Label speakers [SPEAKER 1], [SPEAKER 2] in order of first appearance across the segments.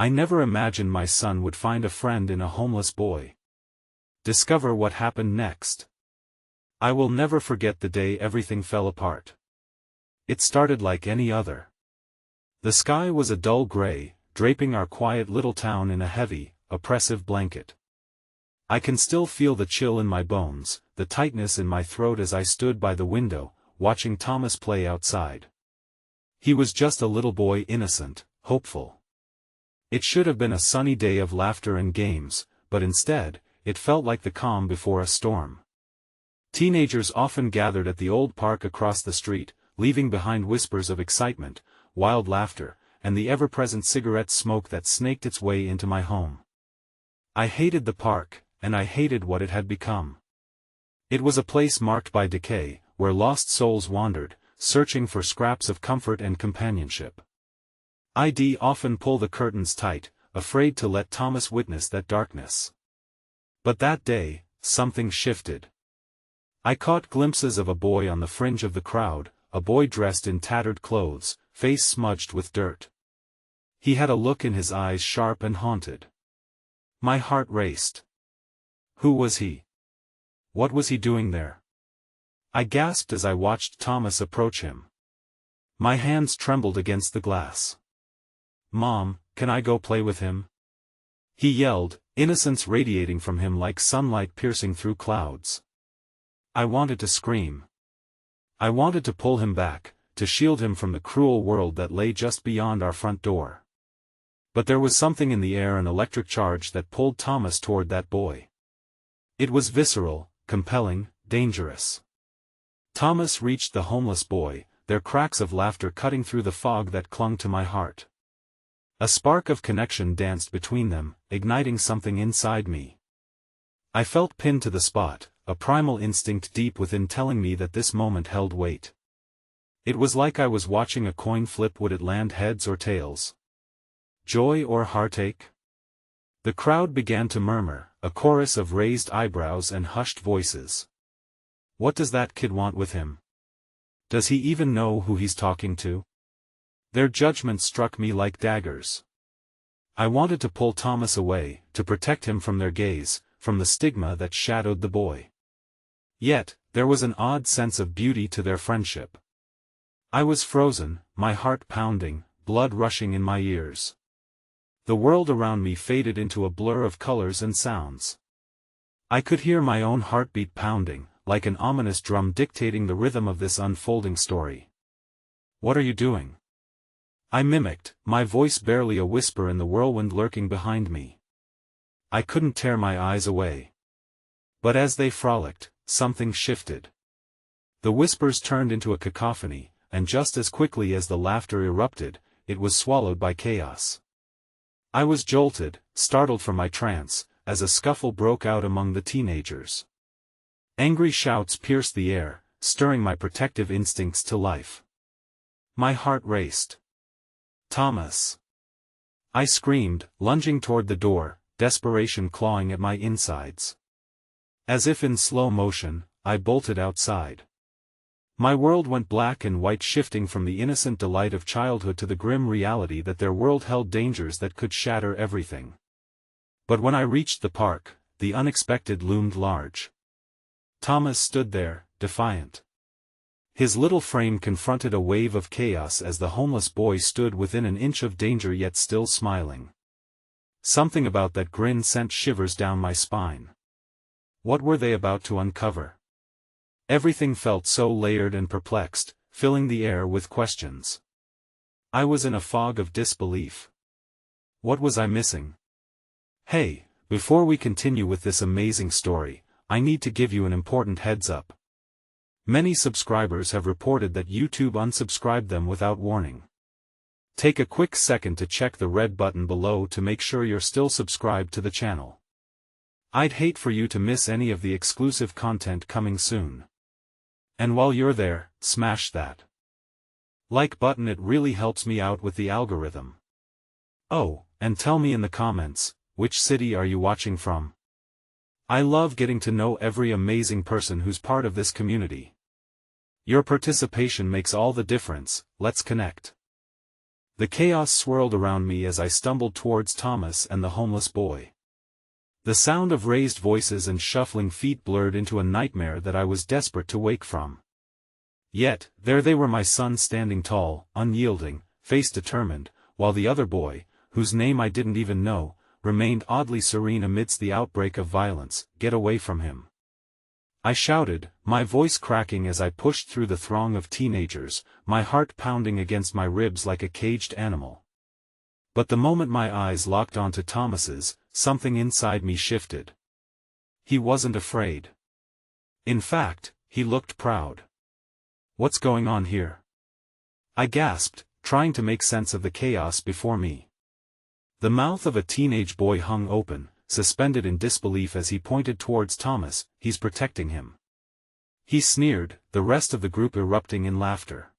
[SPEAKER 1] I never imagined my son would find a friend in a homeless boy. Discover what happened next. I will never forget the day everything fell apart. It started like any other. The sky was a dull gray, draping our quiet little town in a heavy, oppressive blanket. I can still feel the chill in my bones, the tightness in my throat as I stood by the window, watching Thomas play outside. He was just a little boy, innocent, hopeful. It should have been a sunny day of laughter and games, but instead, it felt like the calm before a storm. Teenagers often gathered at the old park across the street, leaving behind whispers of excitement, wild laughter, and the ever-present cigarette smoke that snaked its way into my home. I hated the park, and I hated what it had become. It was a place marked by decay, where lost souls wandered, searching for scraps of comfort and companionship. I'd often pull the curtains tight, afraid to let Thomas witness that darkness. But that day, something shifted. I caught glimpses of a boy on the fringe of the crowd, a boy dressed in tattered clothes, face smudged with dirt. He had a look in his eyes sharp and haunted. My heart raced. Who was he? What was he doing there? I gasped as I watched Thomas approach him. My hands trembled against the glass. "Mom, can I go play with him?" he yelled, innocence radiating from him like sunlight piercing through clouds. I wanted to scream. I wanted to pull him back, to shield him from the cruel world that lay just beyond our front door. But there was something in the air, an electric charge that pulled Thomas toward that boy. It was visceral, compelling, dangerous. Thomas reached the homeless boy, their cracks of laughter cutting through the fog that clung to my heart. A spark of connection danced between them, igniting something inside me. I felt pinned to the spot, a primal instinct deep within telling me that this moment held weight. It was like I was watching a coin flip. Would it land heads or tails? Joy or heartache? The crowd began to murmur, a chorus of raised eyebrows and hushed voices. What does that kid want with him? Does he even know who he's talking to? Their judgment struck me like daggers. I wanted to pull Thomas away, to protect him from their gaze, from the stigma that shadowed the boy. Yet, there was an odd sense of beauty to their friendship. I was frozen, my heart pounding, blood rushing in my ears. The world around me faded into a blur of colors and sounds. I could hear my own heartbeat pounding, like an ominous drum dictating the rhythm of this unfolding story. "What are you doing?" I mimicked, my voice barely a whisper in the whirlwind lurking behind me. I couldn't tear my eyes away. But as they frolicked, something shifted. The whispers turned into a cacophony, and just as quickly as the laughter erupted, it was swallowed by chaos. I was jolted, startled from my trance, as a scuffle broke out among the teenagers. Angry shouts pierced the air, stirring my protective instincts to life. My heart raced. "Thomas!" I screamed, lunging toward the door, desperation clawing at my insides. As if in slow motion, I bolted outside. My world went black and white, shifting from the innocent delight of childhood to the grim reality that their world held dangers that could shatter everything. But when I reached the park, the unexpected loomed large. Thomas stood there, defiant. His little frame confronted a wave of chaos as the homeless boy stood within an inch of danger yet still smiling. Something about that grin sent shivers down my spine. What were they about to uncover? Everything felt so layered and perplexed, filling the air with questions. I was in a fog of disbelief. What was I missing? Hey, before we continue with this amazing story, I need to give you an important heads up. Many subscribers have reported that YouTube unsubscribed them without warning. Take a quick second to check the red button below to make sure you're still subscribed to the channel. I'd hate for you to miss any of the exclusive content coming soon. And while you're there, smash that like button, it really helps me out with the algorithm. Oh, and tell me in the comments, which city are you watching from? I love getting to know every amazing person who's part of this community. Your participation makes all the difference. Let's connect. The chaos swirled around me as I stumbled towards Thomas and the homeless boy. The sound of raised voices and shuffling feet blurred into a nightmare that I was desperate to wake from. Yet, there they were, my son standing tall, unyielding, face determined, while the other boy, whose name I didn't even know, remained oddly serene amidst the outbreak of violence. Get away from him! I shouted, my voice cracking as I pushed through the throng of teenagers, my heart pounding against my ribs like a caged animal. But the moment my eyes locked onto Thomas's, something inside me shifted. He wasn't afraid. In fact, he looked proud. What's going on here? I gasped, trying to make sense of the chaos before me. The mouth of a teenage boy hung open, suspended in disbelief as he pointed towards Thomas. He's protecting him. He sneered, the rest of the group erupting in laughter.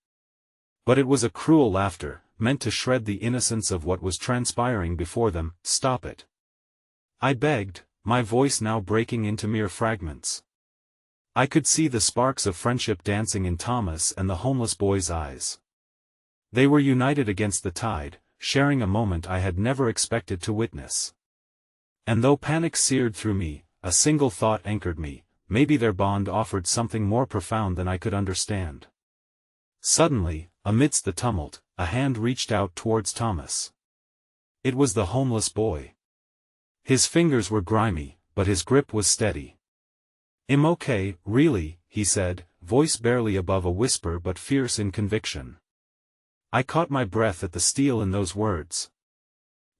[SPEAKER 1] But it was a cruel laughter, meant to shred the innocence of what was transpiring before them. Stop it! I begged, my voice now breaking into mere fragments. I could see the sparks of friendship dancing in Thomas and the homeless boy's eyes. They were united against the tide, sharing a moment I had never expected to witness. And though panic seared through me, a single thought anchored me: maybe their bond offered something more profound than I could understand. Suddenly, amidst the tumult, a hand reached out towards Thomas. It was the homeless boy. His fingers were grimy, but his grip was steady. "I'm okay, really," he said, voice barely above a whisper but fierce in conviction. I caught my breath at the steel in those words.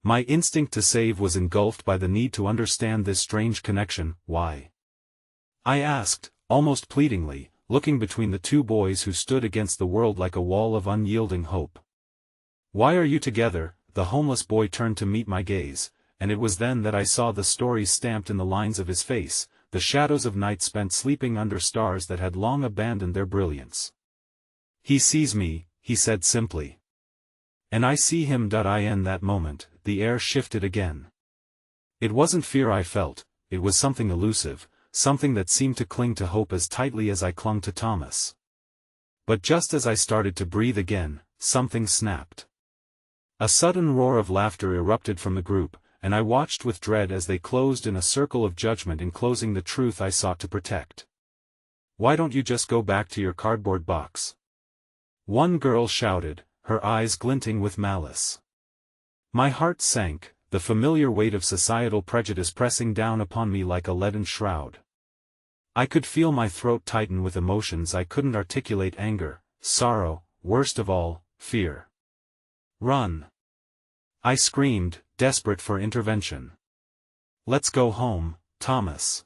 [SPEAKER 1] My instinct to save was engulfed by the need to understand this strange connection. Why? I asked, almost pleadingly, looking between the two boys who stood against the world like a wall of unyielding hope. "Why are you together?" The homeless boy turned to meet my gaze, and it was then that I saw the story stamped in the lines of his face, the shadows of night spent sleeping under stars that had long abandoned their brilliance. "He sees me," he said simply. "And I see him." In that moment, the air shifted again. It wasn't fear I felt, it was something elusive, something that seemed to cling to hope as tightly as I clung to Thomas. But just as I started to breathe again, something snapped. A sudden roar of laughter erupted from the group, and I watched with dread as they closed in a circle of judgment enclosing the truth I sought to protect. "Why don't you just go back to your cardboard box?" one girl shouted, her eyes glinting with malice. My heart sank, the familiar weight of societal prejudice pressing down upon me like a leaden shroud. I could feel my throat tighten with emotions I couldn't articulate: anger, sorrow, worst of all, fear. "Run!" I screamed, desperate for intervention. "Let's go home, Thomas."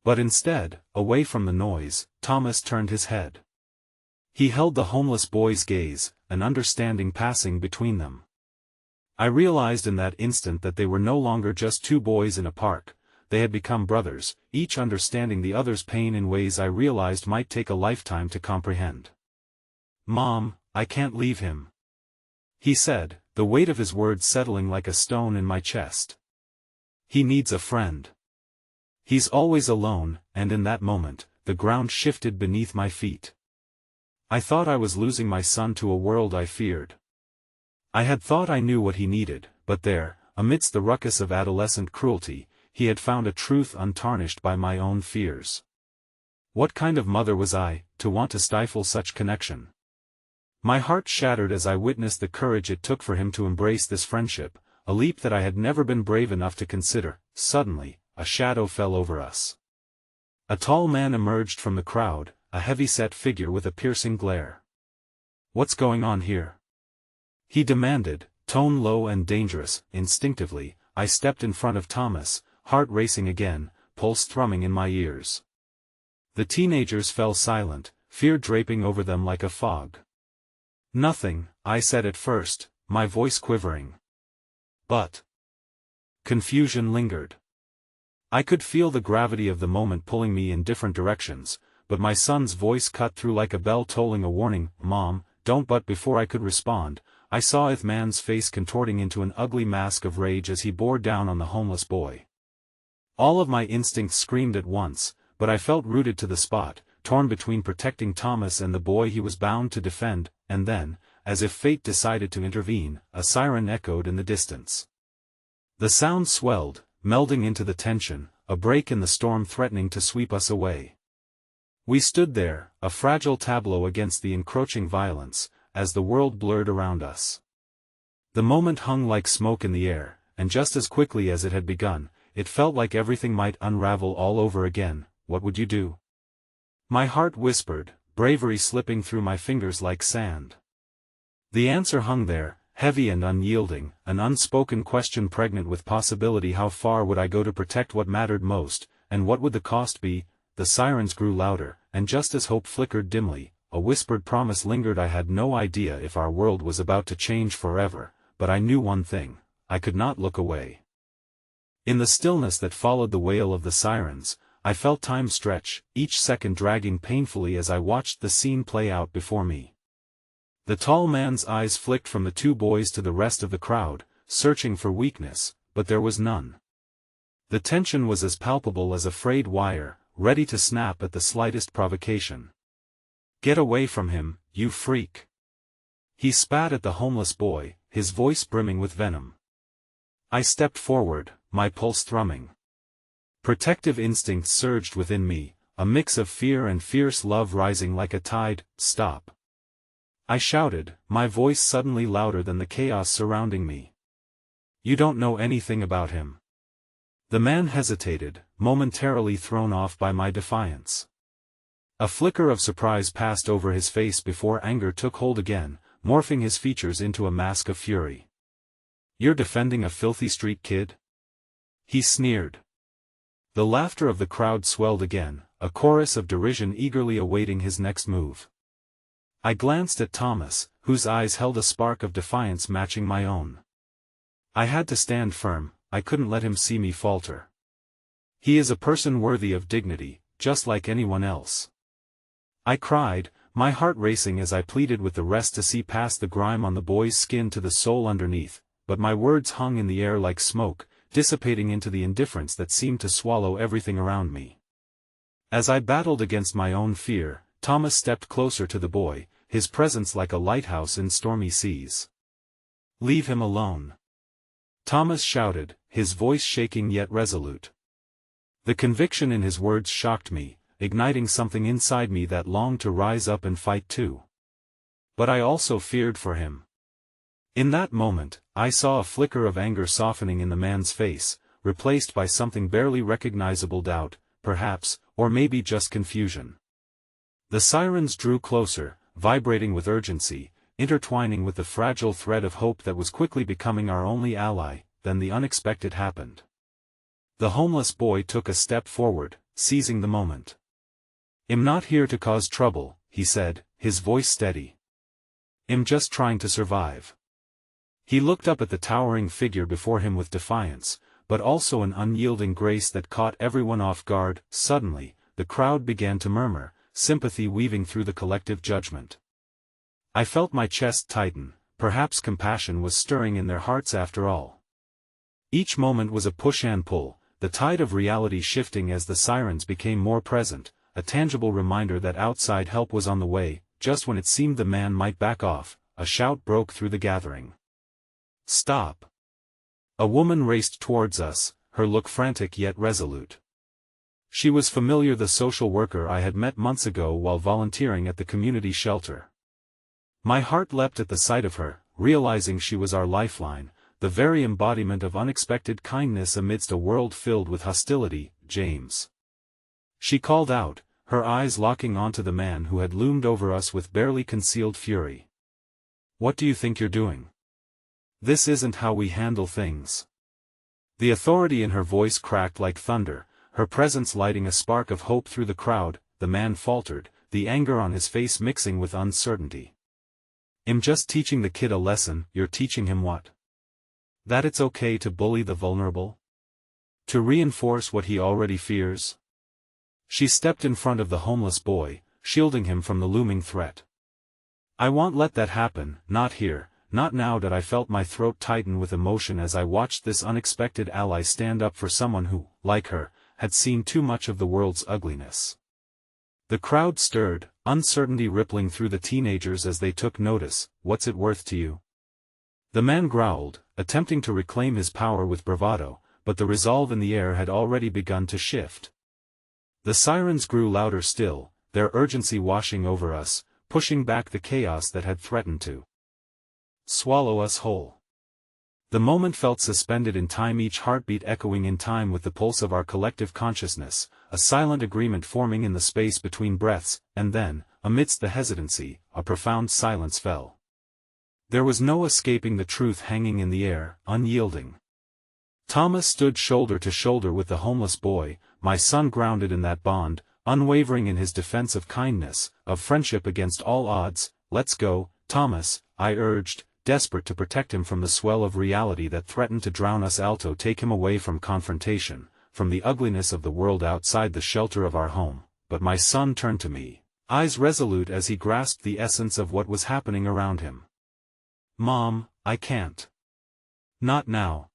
[SPEAKER 1] But instead, away from the noise, Thomas turned his head. He held the homeless boy's gaze, an understanding passing between them. I realized in that instant that they were no longer just two boys in a park, they had become brothers, each understanding the other's pain in ways I realized might take a lifetime to comprehend. "Mom, I can't leave him," he said, the weight of his words settling like a stone in my chest. "He needs a friend. He's always alone," and in that moment, the ground shifted beneath my feet. I thought I was losing my son to a world I feared. I had thought I knew what he needed, but there, amidst the ruckus of adolescent cruelty, he had found a truth untarnished by my own fears. What kind of mother was I, to want to stifle such connection? My heart shattered as I witnessed the courage it took for him to embrace this friendship, a leap that I had never been brave enough to consider. Suddenly, a shadow fell over us. A tall man emerged from the crowd, a heavy-set figure with a piercing glare. "What's going on here?" he demanded, tone low and dangerous. Instinctively, I stepped in front of Thomas, heart racing again, pulse thrumming in my ears. The teenagers fell silent, fear draping over them like a fog. "Nothing," I said at first, my voice quivering. But confusion lingered. I could feel the gravity of the moment pulling me in different directions, but my son's voice cut through like a bell tolling a warning. "Mom, don't." But before I could respond, I saw the man's face contorting into an ugly mask of rage as he bore down on the homeless boy. All of my instincts screamed at once, but I felt rooted to the spot, torn between protecting Thomas and the boy he was bound to defend. And then, as if fate decided to intervene, a siren echoed in the distance. The sound swelled, melding into the tension, a break in the storm threatening to sweep us away. We stood there, a fragile tableau against the encroaching violence, as the world blurred around us. The moment hung like smoke in the air, and just as quickly as it had begun, it felt like everything might unravel all over again. What would you do? My heart whispered, bravery slipping through my fingers like sand. The answer hung there, heavy and unyielding, an unspoken question pregnant with possibility. How far would I go to protect what mattered most, and what would the cost be? The sirens grew louder, and just as hope flickered dimly, a whispered promise lingered. I had no idea if our world was about to change forever, but I knew one thing: I could not look away. In the stillness that followed the wail of the sirens, I felt time stretch, each second dragging painfully as I watched the scene play out before me. The tall man's eyes flicked from the two boys to the rest of the crowd, searching for weakness, but there was none. The tension was as palpable as a frayed wire, ready to snap at the slightest provocation. "Get away from him, you freak!" He spat at the homeless boy, his voice brimming with venom. I stepped forward, my pulse thrumming. Protective instincts surged within me, a mix of fear and fierce love rising like a tide. "Stop!" I shouted, my voice suddenly louder than the chaos surrounding me. "You don't know anything about him." The man hesitated, momentarily thrown off by my defiance. A flicker of surprise passed over his face before anger took hold again, morphing his features into a mask of fury. "You're defending a filthy street kid?" he sneered. The laughter of the crowd swelled again, a chorus of derision eagerly awaiting his next move. I glanced at Thomas, whose eyes held a spark of defiance matching my own. I had to stand firm, I couldn't let him see me falter. "He is a person worthy of dignity, just like anyone else," I cried, my heart racing as I pleaded with the rest to see past the grime on the boy's skin to the soul underneath, but my words hung in the air like smoke, dissipating into the indifference that seemed to swallow everything around me. As I battled against my own fear, Thomas stepped closer to the boy, his presence like a lighthouse in stormy seas. "Leave him alone," Thomas shouted, his voice shaking yet resolute. The conviction in his words shocked me, igniting something inside me that longed to rise up and fight too. But I also feared for him. In that moment, I saw a flicker of anger softening in the man's face, replaced by something barely recognizable: doubt, perhaps, or maybe just confusion. The sirens drew closer, vibrating with urgency, intertwining with the fragile thread of hope that was quickly becoming our only ally. Then the unexpected happened. The homeless boy took a step forward, seizing the moment. "I'm not here to cause trouble," he said, his voice steady. "I'm just trying to survive." He looked up at the towering figure before him with defiance, but also an unyielding grace that caught everyone off guard. Suddenly, the crowd began to murmur, sympathy weaving through the collective judgment. I felt my chest tighten, perhaps compassion was stirring in their hearts after all. Each moment was a push and pull, the tide of reality shifting as the sirens became more present, a tangible reminder that outside help was on the way. Just when it seemed the man might back off, a shout broke through the gathering. "Stop!" A woman raced towards us, her look frantic yet resolute. She was familiar, the social worker I had met months ago while volunteering at the community shelter. My heart leapt at the sight of her, realizing she was our lifeline, the very embodiment of unexpected kindness amidst a world filled with hostility. "James!" she called out, her eyes locking onto the man who had loomed over us with barely concealed fury. "What do you think you're doing? This isn't how we handle things." The authority in her voice cracked like thunder, her presence lighting a spark of hope through the crowd. The man faltered, the anger on his face mixing with uncertainty. "I'm just teaching the kid a lesson." "You're teaching him what? That it's okay to bully the vulnerable? To reinforce what he already fears?" She stepped in front of the homeless boy, shielding him from the looming threat. "I won't let that happen, not here, not now." That I felt my throat tighten with emotion as I watched this unexpected ally stand up for someone who, like her, had seen too much of the world's ugliness. The crowd stirred, uncertainty rippling through the teenagers as they took notice. "What's it worth to you?" The man growled, attempting to reclaim his power with bravado, but the resolve in the air had already begun to shift. The sirens grew louder still, their urgency washing over us, pushing back the chaos that had threatened to swallow us whole. The moment felt suspended in time, each heartbeat echoing in time with the pulse of our collective consciousness, a silent agreement forming in the space between breaths, and then, amidst the hesitancy, a profound silence fell. There was no escaping the truth hanging in the air, unyielding. Thomas stood shoulder to shoulder with the homeless boy, my son grounded in that bond, unwavering in his defense of kindness, of friendship against all odds. "Let's go, Thomas," I urged, desperate to protect him from the swell of reality that threatened to drown us. "Alto, take him away from confrontation, from the ugliness of the world outside the shelter of our home." But my son turned to me, eyes resolute as he grasped the essence of what was happening around him. "Mom, I can't. Not now."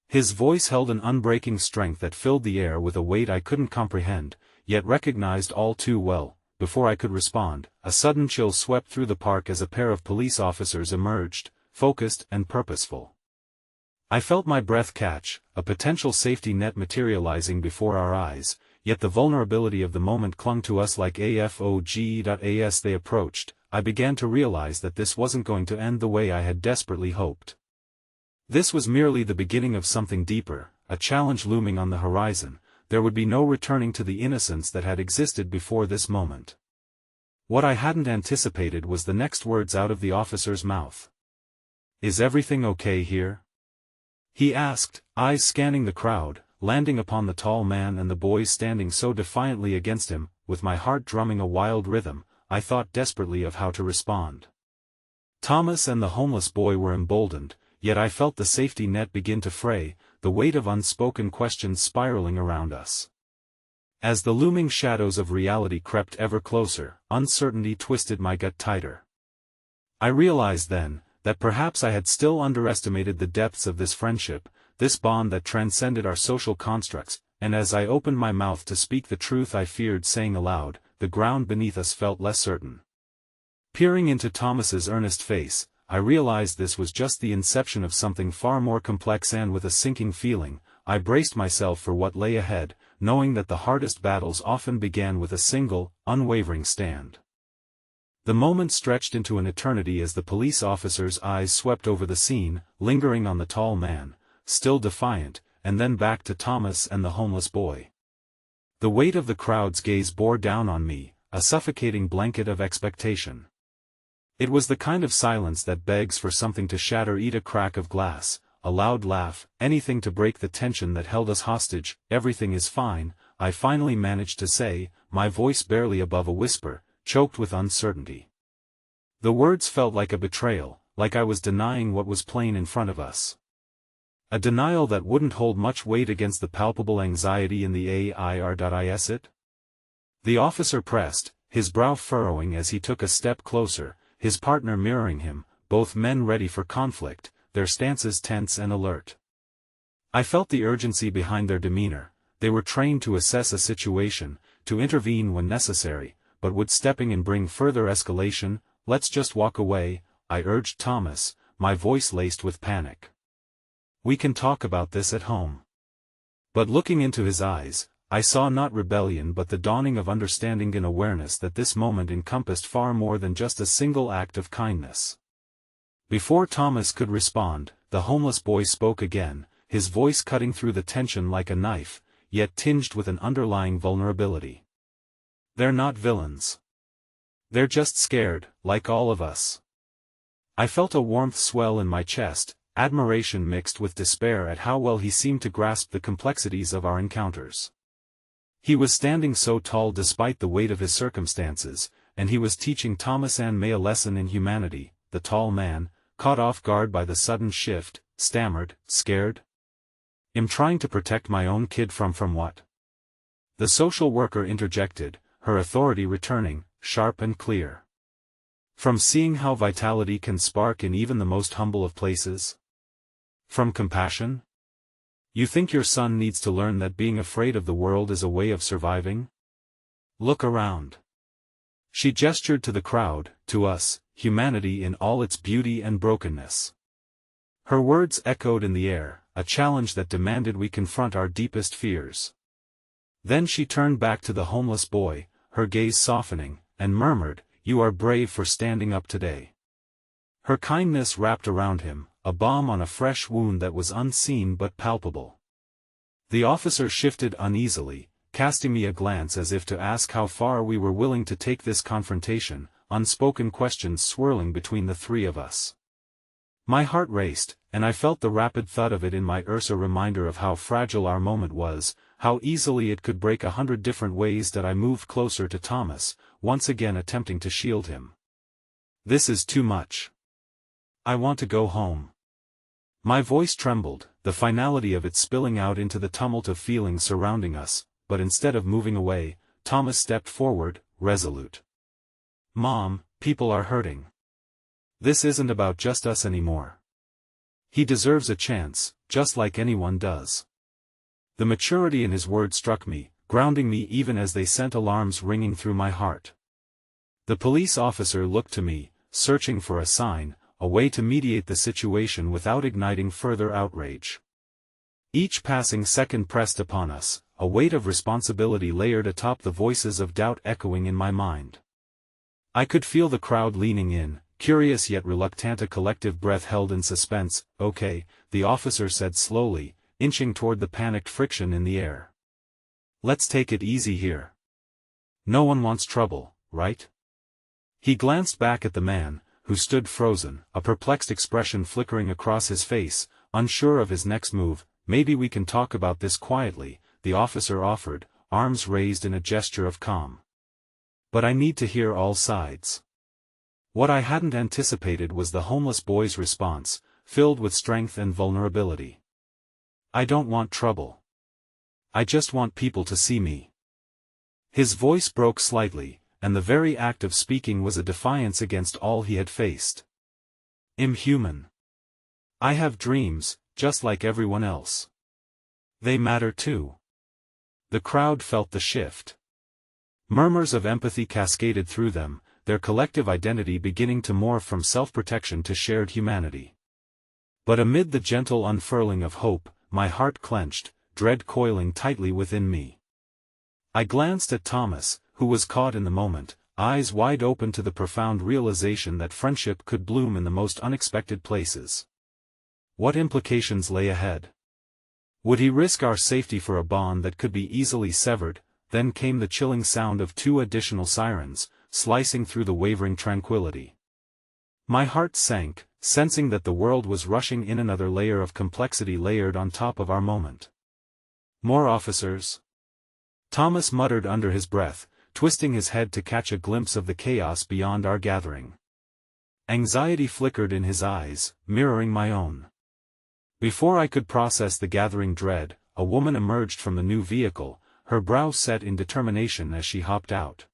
[SPEAKER 1] His voice held an unbreaking strength that filled the air with a weight I couldn't comprehend, yet recognized all too well. Before I could respond, a sudden chill swept through the park as a pair of police officers emerged, focused and purposeful. I felt my breath catch, a potential safety net materializing before our eyes, yet the vulnerability of the moment clung to us like a fog. As they approached, I began to realize that this wasn't going to end the way I had desperately hoped. This was merely the beginning of something deeper, a challenge looming on the horizon. There would be no returning to the innocence that had existed before this moment. What I hadn't anticipated was the next words out of the officer's mouth. "Is everything okay here?" he asked, eyes scanning the crowd, landing upon the tall man and the boys standing so defiantly against him. With my heart drumming a wild rhythm, I thought desperately of how to respond. Thomas and the homeless boy were emboldened, yet I felt the safety net begin to fray, the weight of unspoken questions spiraling around us. As the looming shadows of reality crept ever closer, uncertainty twisted my gut tighter. I realized then, that perhaps I had still underestimated the depths of this friendship, this bond that transcended our social constructs, and as I opened my mouth to speak the truth I feared saying aloud, the ground beneath us felt less certain. Peering into Thomas's earnest face, I realized this was just the inception of something far more complex, and with a sinking feeling, I braced myself for what lay ahead, knowing that the hardest battles often began with a single, unwavering stand. The moment stretched into an eternity as the police officer's eyes swept over the scene, lingering on the tall man, still defiant, and then back to Thomas and the homeless boy. The weight of the crowd's gaze bore down on me, a suffocating blanket of expectation. It was the kind of silence that begs for something to shatter, eat a crack of glass, a loud laugh, anything to break the tension that held us hostage. "Everything is fine," I finally managed to say, my voice barely above a whisper, choked with uncertainty. The words felt like a betrayal, like I was denying what was plain in front of us. A denial that wouldn't hold much weight against the palpable anxiety in the air. The officer pressed, his brow furrowing as he took a step closer, his partner mirroring him, both men ready for conflict, their stances tense and alert. I felt the urgency behind their demeanor. They were trained to assess a situation, to intervene when necessary, but would stepping in bring further escalation? "Let's just walk away," I urged Thomas, my voice laced with panic. "We can talk about this at home." But looking into his eyes, I saw not rebellion but the dawning of understanding and awareness that this moment encompassed far more than just a single act of kindness. Before Thomas could respond, the homeless boy spoke again, his voice cutting through the tension like a knife, yet tinged with an underlying vulnerability. "They're not villains. They're just scared, like all of us." I felt a warmth swell in my chest, admiration mixed with despair at how well he seemed to grasp the complexities of our encounters. He was standing so tall despite the weight of his circumstances, and he was teaching Thomas and May a lesson in humanity. The tall man, caught off guard by the sudden shift, stammered, "Scared? I'm trying to protect my own kid from what?" The social worker interjected, her authority returning, sharp and clear. "From seeing how vitality can spark in even the most humble of places? From compassion? You think your son needs to learn that being afraid of the world is a way of surviving?" Look around. She gestured to the crowd, to us, humanity in all its beauty and brokenness. Her words echoed in the air, a challenge that demanded we confront our deepest fears. Then she turned back to the homeless boy, her gaze softening, and murmured, "You are brave for standing up today." Her kindness wrapped around him, a balm on a fresh wound that was unseen but palpable. The officer shifted uneasily, casting me a glance as if to ask how far we were willing to take this confrontation, unspoken questions swirling between the three of us. My heart raced, and I felt the rapid thud of it in my ears, a reminder of how fragile our moment was, how easily it could break 100 different ways. That I moved closer to Thomas, once again attempting to shield him. "This is too much. I want to go home." My voice trembled, the finality of it spilling out into the tumult of feelings surrounding us, but instead of moving away, Thomas stepped forward, resolute. "Mom, people are hurting. This isn't about just us anymore. He deserves a chance, just like anyone does." The maturity in his words struck me, grounding me even as they sent alarms ringing through my heart. The police officer looked to me, searching for a sign, a way to mediate the situation without igniting further outrage. Each passing second pressed upon us, a weight of responsibility layered atop the voices of doubt echoing in my mind. I could feel the crowd leaning in, curious yet reluctant, a collective breath held in suspense. "Okay," the officer said slowly, inching toward the panicked friction in the air. "Let's take it easy here. No one wants trouble, right?" He glanced back at the man, who stood frozen, a perplexed expression flickering across his face, unsure of his next move. "Maybe we can talk about this quietly," the officer offered, arms raised in a gesture of calm. "But I need to hear all sides." What I hadn't anticipated was the homeless boy's response, filled with strength and vulnerability. "I don't want trouble. I just want people to see me." His voice broke slightly, and the very act of speaking was a defiance against all he had faced. "Inhuman. I have dreams, just like everyone else. They matter too." The crowd felt the shift. Murmurs of empathy cascaded through them, their collective identity beginning to morph from self-protection to shared humanity. But amid the gentle unfurling of hope, my heart clenched, dread coiling tightly within me. I glanced at Thomas, who was caught in the moment, eyes wide open to the profound realization that friendship could bloom in the most unexpected places. What implications lay ahead? Would he risk our safety for a bond that could be easily severed? Then came the chilling sound of 2 additional sirens, slicing through the wavering tranquility. My heart sank, sensing that the world was rushing in, another layer of complexity layered on top of our moment. "More officers?" Thomas muttered under his breath, twisting his head to catch a glimpse of the chaos beyond our gathering. Anxiety flickered in his eyes, mirroring my own. Before I could process the gathering dread, a woman emerged from the new vehicle, her brow set in determination as she hopped out.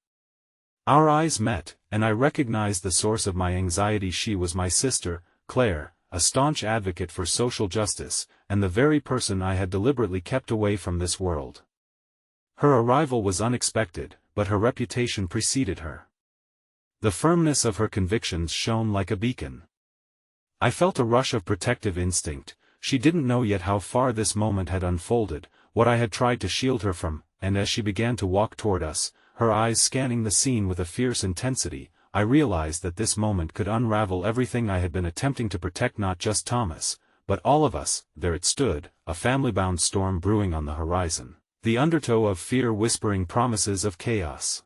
[SPEAKER 1] Our eyes met, and I recognized the source of my anxiety. She was my sister, Claire, a staunch advocate for social justice, and the very person I had deliberately kept away from this world. Her arrival was unexpected, but her reputation preceded her. The firmness of her convictions shone like a beacon. I felt a rush of protective instinct. She didn't know yet how far this moment had unfolded, what I had tried to shield her from, and as she began to walk toward us, her eyes scanning the scene with a fierce intensity, I realized that this moment could unravel everything I had been attempting to protect, not just Thomas, but all of us. There it stood, a family-bound storm brewing on the horizon, the undertow of fear whispering promises of chaos.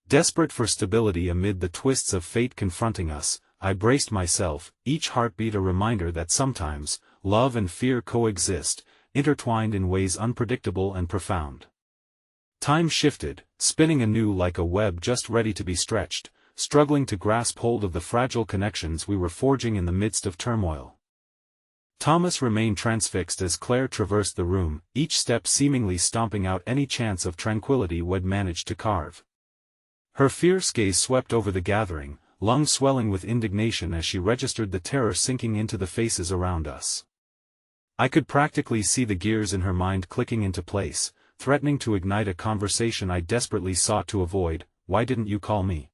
[SPEAKER 1] Desperate for stability amid the twists of fate confronting us, I braced myself, each heartbeat a reminder that sometimes, love and fear coexist, intertwined in ways unpredictable and profound. Time shifted, spinning anew like a web just ready to be stretched, struggling to grasp hold of the fragile connections we were forging in the midst of turmoil. Thomas remained transfixed as Claire traversed the room, each step seemingly stomping out any chance of tranquility we'd managed to carve. Her fierce gaze swept over the gathering, lungs swelling with indignation as she registered the terror sinking into the faces around us. I could practically see the gears in her mind clicking into place, threatening to ignite a conversation I desperately sought to avoid. "Why didn't you call me?"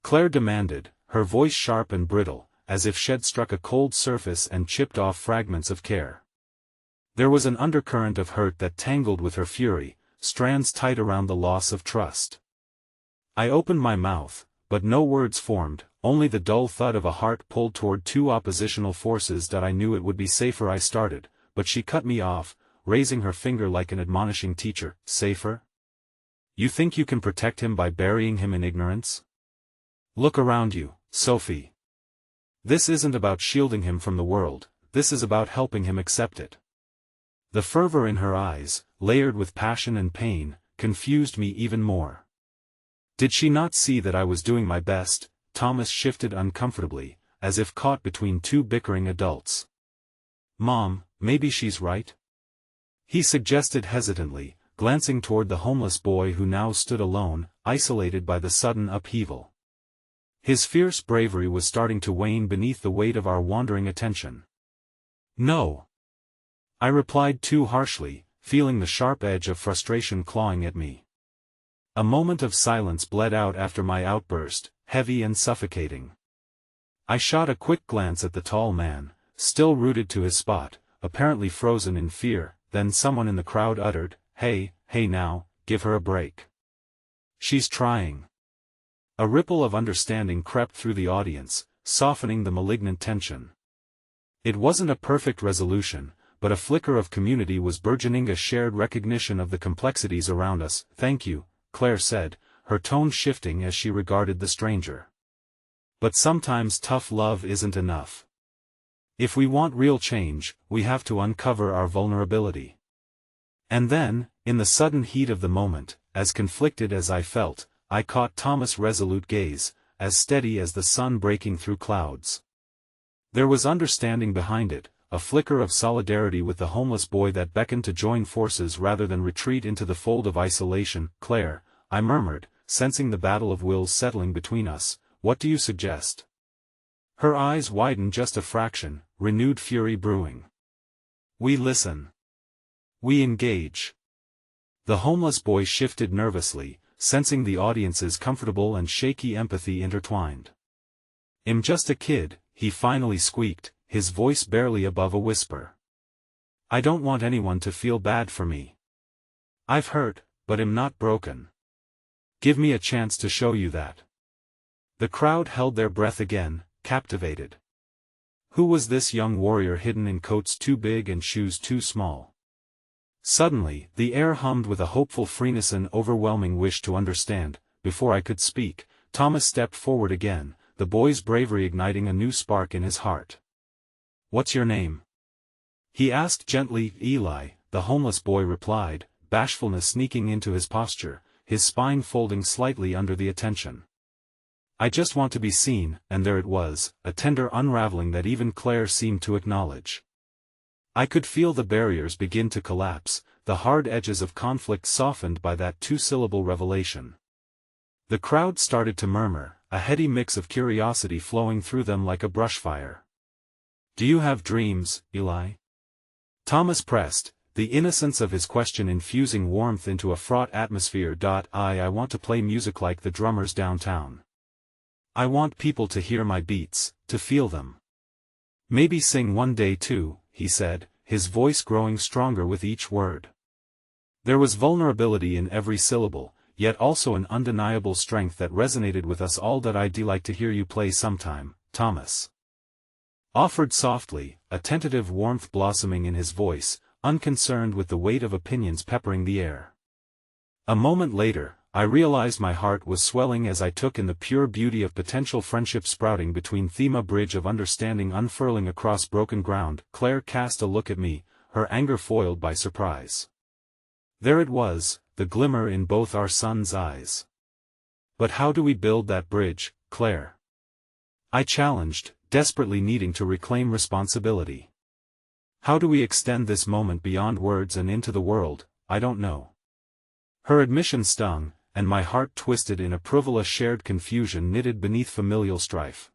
[SPEAKER 1] Claire demanded, her voice sharp and brittle, as if she'd struck a cold surface and chipped off fragments of care. There was an undercurrent of hurt that tangled with her fury, strands tight around the loss of trust. I opened my mouth, but no words formed, only the dull thud of a heart pulled toward two oppositional forces. That I knew it would be safer. I started, but she cut me off, raising her finger like an admonishing teacher. "Safer? You think you can protect him by burying him in ignorance? Look around you, Sophie. This isn't about shielding him from the world, this is about helping him accept it." The fervor in her eyes, layered with passion and pain, confused me even more. Did she not see that I was doing my best? Thomas shifted uncomfortably, as if caught between two bickering adults. "Mom, maybe she's right?" he suggested hesitantly, glancing toward the homeless boy who now stood alone, isolated by the sudden upheaval. His fierce bravery was starting to wane beneath the weight of our wandering attention. "No," I replied too harshly, feeling the sharp edge of frustration clawing at me. A moment of silence bled out after my outburst, heavy and suffocating. I shot a quick glance at the tall man, still rooted to his spot, apparently frozen in fear. Then someone in the crowd uttered, hey now, give her a break. She's trying." A ripple of understanding crept through the audience, softening the malignant tension. It wasn't a perfect resolution, but a flicker of community was burgeoning, a shared recognition of the complexities around us. "Thank you," Claire said, her tone shifting as she regarded the stranger. "But sometimes tough love isn't enough. If we want real change, we have to uncover our vulnerability." And then, in the sudden heat of the moment, as conflicted as I felt, I caught Thomas' resolute gaze, as steady as the sun breaking through clouds. There was understanding behind it, a flicker of solidarity with the homeless boy that beckoned to join forces rather than retreat into the fold of isolation. "Claire," I murmured, sensing the battle of wills settling between us, "what do you suggest?" Her eyes widened just a fraction, renewed fury brewing. "We listen. We engage." The homeless boy shifted nervously, sensing the audience's comfortable and shaky empathy intertwined. "I'm just a kid," he finally squeaked, his voice barely above a whisper. "I don't want anyone to feel bad for me. I've hurt, but I'm not broken. Give me a chance to show you that." The crowd held their breath again, captivated. Who was this young warrior hidden in coats too big and shoes too small? Suddenly, the air hummed with a hopeful freeness and overwhelming wish to understand. Before I could speak, Thomas stepped forward again, the boy's bravery igniting a new spark in his heart. "What's your name?" he asked gently. "Eli," the homeless boy replied, bashfulness sneaking into his posture, his spine folding slightly under the attention. "I just want to be seen," and there it was, a tender unraveling that even Claire seemed to acknowledge. I could feel the barriers begin to collapse, the hard edges of conflict softened by that two-syllable revelation. The crowd started to murmur, a heady mix of curiosity flowing through them like a brushfire. "Do you have dreams, Eli?" Thomas pressed, the innocence of his question infusing warmth into a fraught atmosphere. I want to play music like the drummers downtown. I want people to hear my beats, to feel them. Maybe sing one day too," he said, his voice growing stronger with each word. There was vulnerability in every syllable, yet also an undeniable strength that resonated with us all. "I'd like to hear you play sometime, Thomas," offered softly, a tentative warmth blossoming in his voice, unconcerned with the weight of opinions peppering the air. A moment later, I realized my heart was swelling as I took in the pure beauty of potential friendship sprouting between them, a bridge of understanding unfurling across broken ground. Claire cast a look at me, her anger foiled by surprise. There it was, the glimmer in both our sons' eyes. "But how do we build that bridge, Claire?" I challenged, desperately needing to reclaim responsibility. "How do we extend this moment beyond words and into the world? I don't know." Her admission stung, and my heart twisted in approval, a shared confusion knitted beneath familial strife.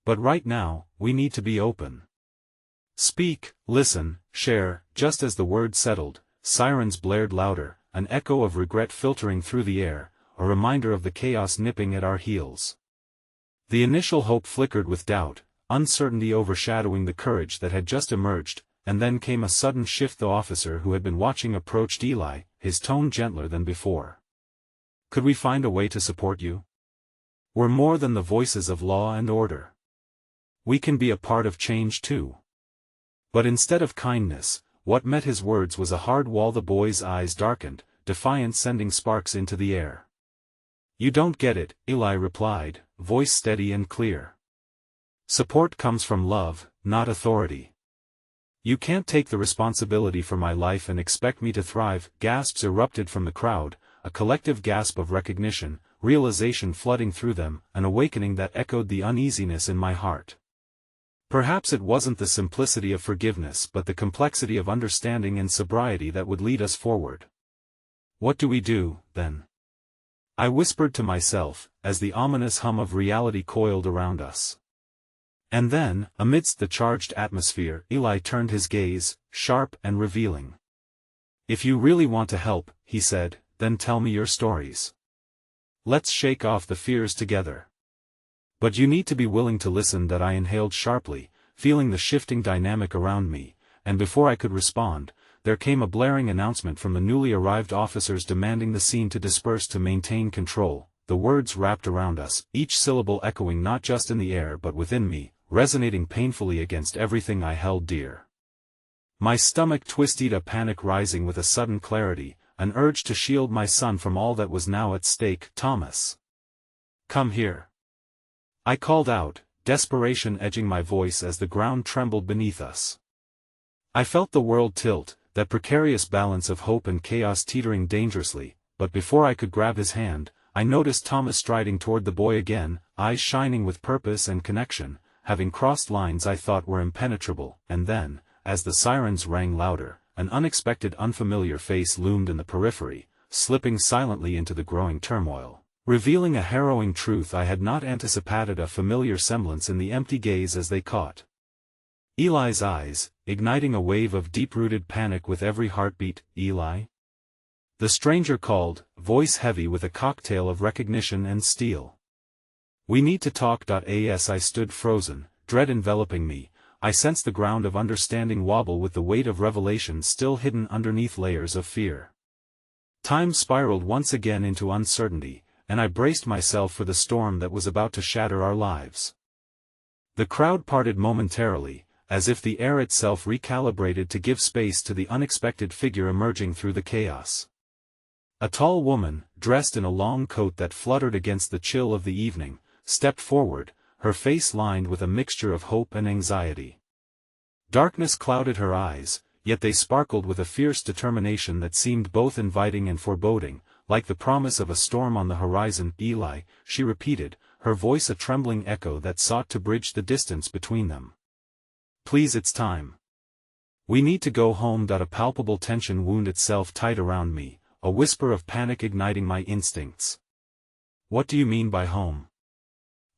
[SPEAKER 1] "But right now, we need to be open. Speak, listen, share." Just as the word settled, sirens blared louder, an echo of regret filtering through the air, a reminder of the chaos nipping at our heels. The initial hope flickered with doubt, uncertainty overshadowing the courage that had just emerged, and then came a sudden shift. The officer who had been watching approached Eli, his tone gentler than before. "Could we find a way to support you? We're more than the voices of law and order. We can be a part of change too." But instead of kindness, what met his words was a hard wall. The boy's eyes darkened, defiance sending sparks into the air. "You don't get it," Eli replied, voice steady and clear. "Support comes from love, not authority. You can't take the responsibility for my life and expect me to thrive." Gasps erupted from the crowd, a collective gasp of recognition, realization flooding through them, an awakening that echoed the uneasiness in my heart. Perhaps it wasn't the simplicity of forgiveness but the complexity of understanding and sobriety that would lead us forward. "What do we do, then?" I whispered to myself, as the ominous hum of reality coiled around us. And then, amidst the charged atmosphere, Eli turned his gaze, sharp and revealing. "If you really want to help," he said, "then tell me your stories. Let's shake off the fears together. But you need to be willing to listen." That I inhaled sharply, feeling the shifting dynamic around me, and before I could respond, there came a blaring announcement from the newly arrived officers demanding the scene to disperse to maintain control. The words wrapped around us, each syllable echoing not just in the air but within me, resonating painfully against everything I held dear. My stomach twisted, a panic rising with a sudden clarity, an urge to shield my son from all that was now at stake. "Thomas! Come here!" I called out, desperation edging my voice as the ground trembled beneath us. I felt the world tilt, that precarious balance of hope and chaos teetering dangerously, but before I could grab his hand, I noticed Thomas striding toward the boy again, eyes shining with purpose and connection, having crossed lines I thought were impenetrable. And then, as the sirens rang louder, an unexpected unfamiliar face loomed in the periphery, slipping silently into the growing turmoil, revealing a harrowing truth I had not anticipated, a familiar semblance in the empty gaze as they caught Eli's eyes, igniting a wave of deep-rooted panic with every heartbeat. "Eli?" the stranger called, voice heavy with a cocktail of recognition and steel. "We need to talk." As I stood frozen, dread enveloping me, I sensed the ground of understanding wobble with the weight of revelation still hidden underneath layers of fear. Time spiraled once again into uncertainty, and I braced myself for the storm that was about to shatter our lives. The crowd parted momentarily, as if the air itself recalibrated to give space to the unexpected figure emerging through the chaos. A tall woman, dressed in a long coat that fluttered against the chill of the evening, stepped forward, her face lined with a mixture of hope and anxiety. Darkness clouded her eyes, yet they sparkled with a fierce determination that seemed both inviting and foreboding, like the promise of a storm on the horizon. "Eli," she repeated, her voice a trembling echo that sought to bridge the distance between them. "Please, it's time. We need to go home." A palpable tension wound itself tight around me, a whisper of panic igniting my instincts. "What do you mean by home?"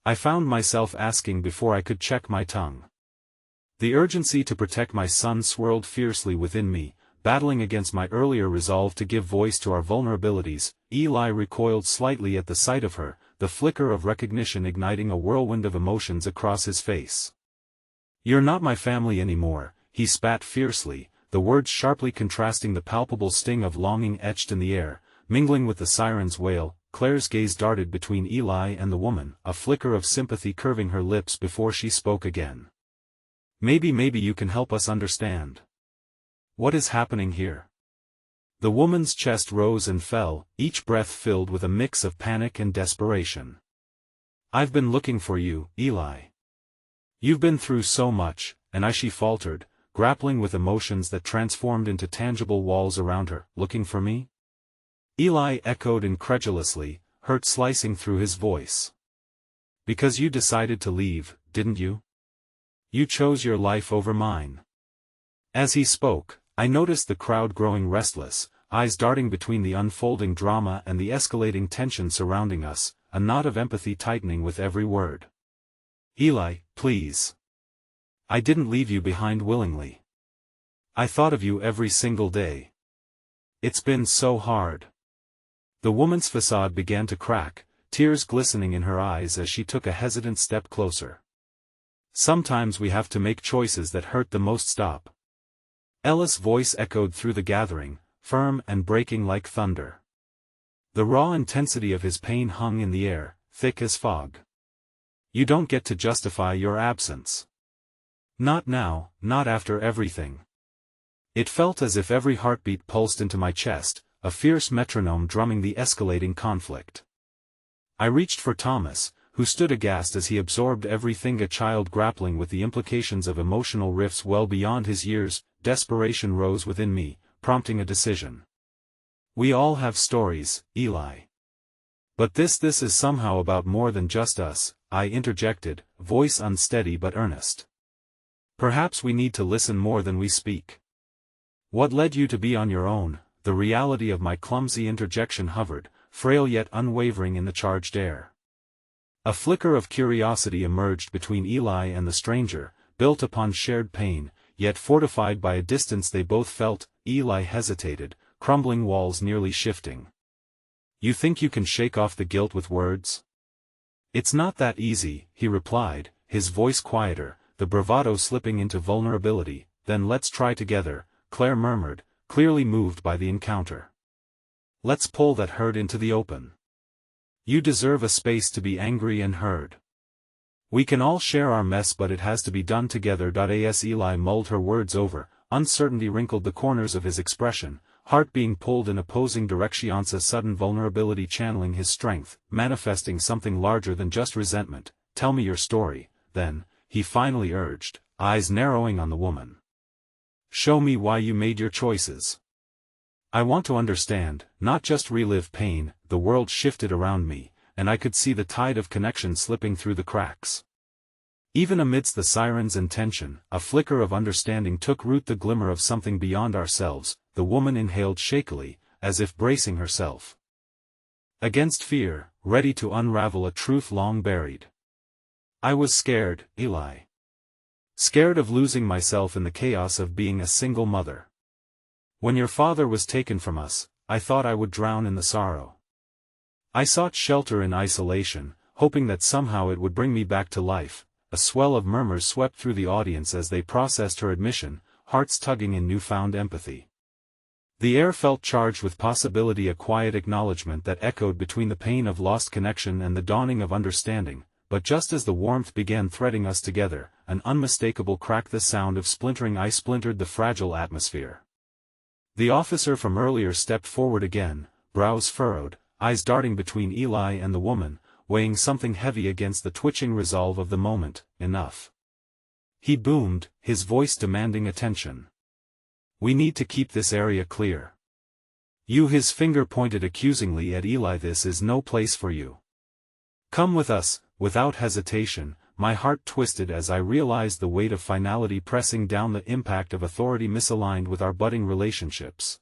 [SPEAKER 1] I found myself asking before I could check my tongue. The urgency to protect my son swirled fiercely within me, battling against my earlier resolve to give voice to our vulnerabilities. Eli recoiled slightly at the sight of her, the flicker of recognition igniting a whirlwind of emotions across his face. "You're not my family anymore," he spat fiercely, the words sharply contrasting the palpable sting of longing etched in the air, mingling with the siren's wail. Claire's gaze darted between Eli and the woman, a flicker of sympathy curving her lips before she spoke again. Maybe you can help us understand. What is happening here?" The woman's chest rose and fell, each breath filled with a mix of panic and desperation. "I've been looking for you, Eli. You've been through so much," and she faltered, grappling with emotions that transformed into tangible walls around her. "Looking for me?" Eli echoed incredulously, hurt slicing through his voice. "Because you decided to leave, didn't you? You chose your life over mine." As he spoke, I noticed the crowd growing restless, eyes darting between the unfolding drama and the escalating tension surrounding us, a knot of empathy tightening with every word. "Eli, please. I didn't leave you behind willingly. I thought of you every single day. It's been so hard. The woman's facade began to crack, tears glistening in her eyes as she took a hesitant step closer. Sometimes we have to make choices that hurt the most. Stop. Ella's voice echoed through the gathering, firm and breaking like thunder. The raw intensity of his pain hung in the air, thick as fog. You don't get to justify your absence. Not now, not after everything. It felt as if every heartbeat pulsed into my chest, a fierce metronome drumming the escalating conflict. I reached for Thomas, who stood aghast as he absorbed everything, a child grappling with the implications of emotional rifts well beyond his years. Desperation rose within me, prompting a decision. We all have stories, Eli. But this is somehow about more than just us, I interjected, voice unsteady but earnest. Perhaps we need to listen more than we speak. What led you to be on your own? The reality of my clumsy interjection hovered, frail yet unwavering in the charged air. A flicker of curiosity emerged between Eli and the stranger, built upon shared pain, yet fortified by a distance they both felt. Eli hesitated, crumbling walls nearly shifting. You think you can shake off the guilt with words? It's not that easy, he replied, his voice quieter, the bravado slipping into vulnerability. Then let's try together, Claire murmured, clearly moved by the encounter. Let's pull that hurt into the open. You deserve a space to be angry and heard. We can all share our mess, but it has to be done together. As Eli mulled her words over, uncertainty wrinkled the corners of his expression, heart being pulled in opposing directions, a sudden vulnerability channeling his strength, manifesting something larger than just resentment. Tell me your story, then, he finally urged, eyes narrowing on the woman. Show me why you made your choices. I want to understand, not just relive pain. The world shifted around me, and I could see the tide of connection slipping through the cracks. Even amidst the sirens and tension, a flicker of understanding took root, the glimmer of something beyond ourselves. The woman inhaled shakily, as if bracing herself against fear, ready to unravel a truth long buried. I was scared, Eli. Scared of losing myself in the chaos of being a single mother. When your father was taken from us, I thought I would drown in the sorrow. I sought shelter in isolation, hoping that somehow it would bring me back to life. A swell of murmurs swept through the audience as they processed her admission, hearts tugging in newfound empathy. The air felt charged with possibility, a quiet acknowledgement that echoed between the pain of lost connection and the dawning of understanding. But just as the warmth began threading us together, an unmistakable crack, the sound of splintering ice, splintered the fragile atmosphere. The officer from earlier stepped forward again, brows furrowed, eyes darting between Eli and the woman, weighing something heavy against the twitching resolve of the moment. Enough. He boomed, his voice demanding attention. We need to keep this area clear. You, his finger pointed accusingly at Eli, this is no place for you. Come with us. Without hesitation, my heart twisted as I realized the weight of finality pressing down, the impact of authority misaligned with our budding relationships.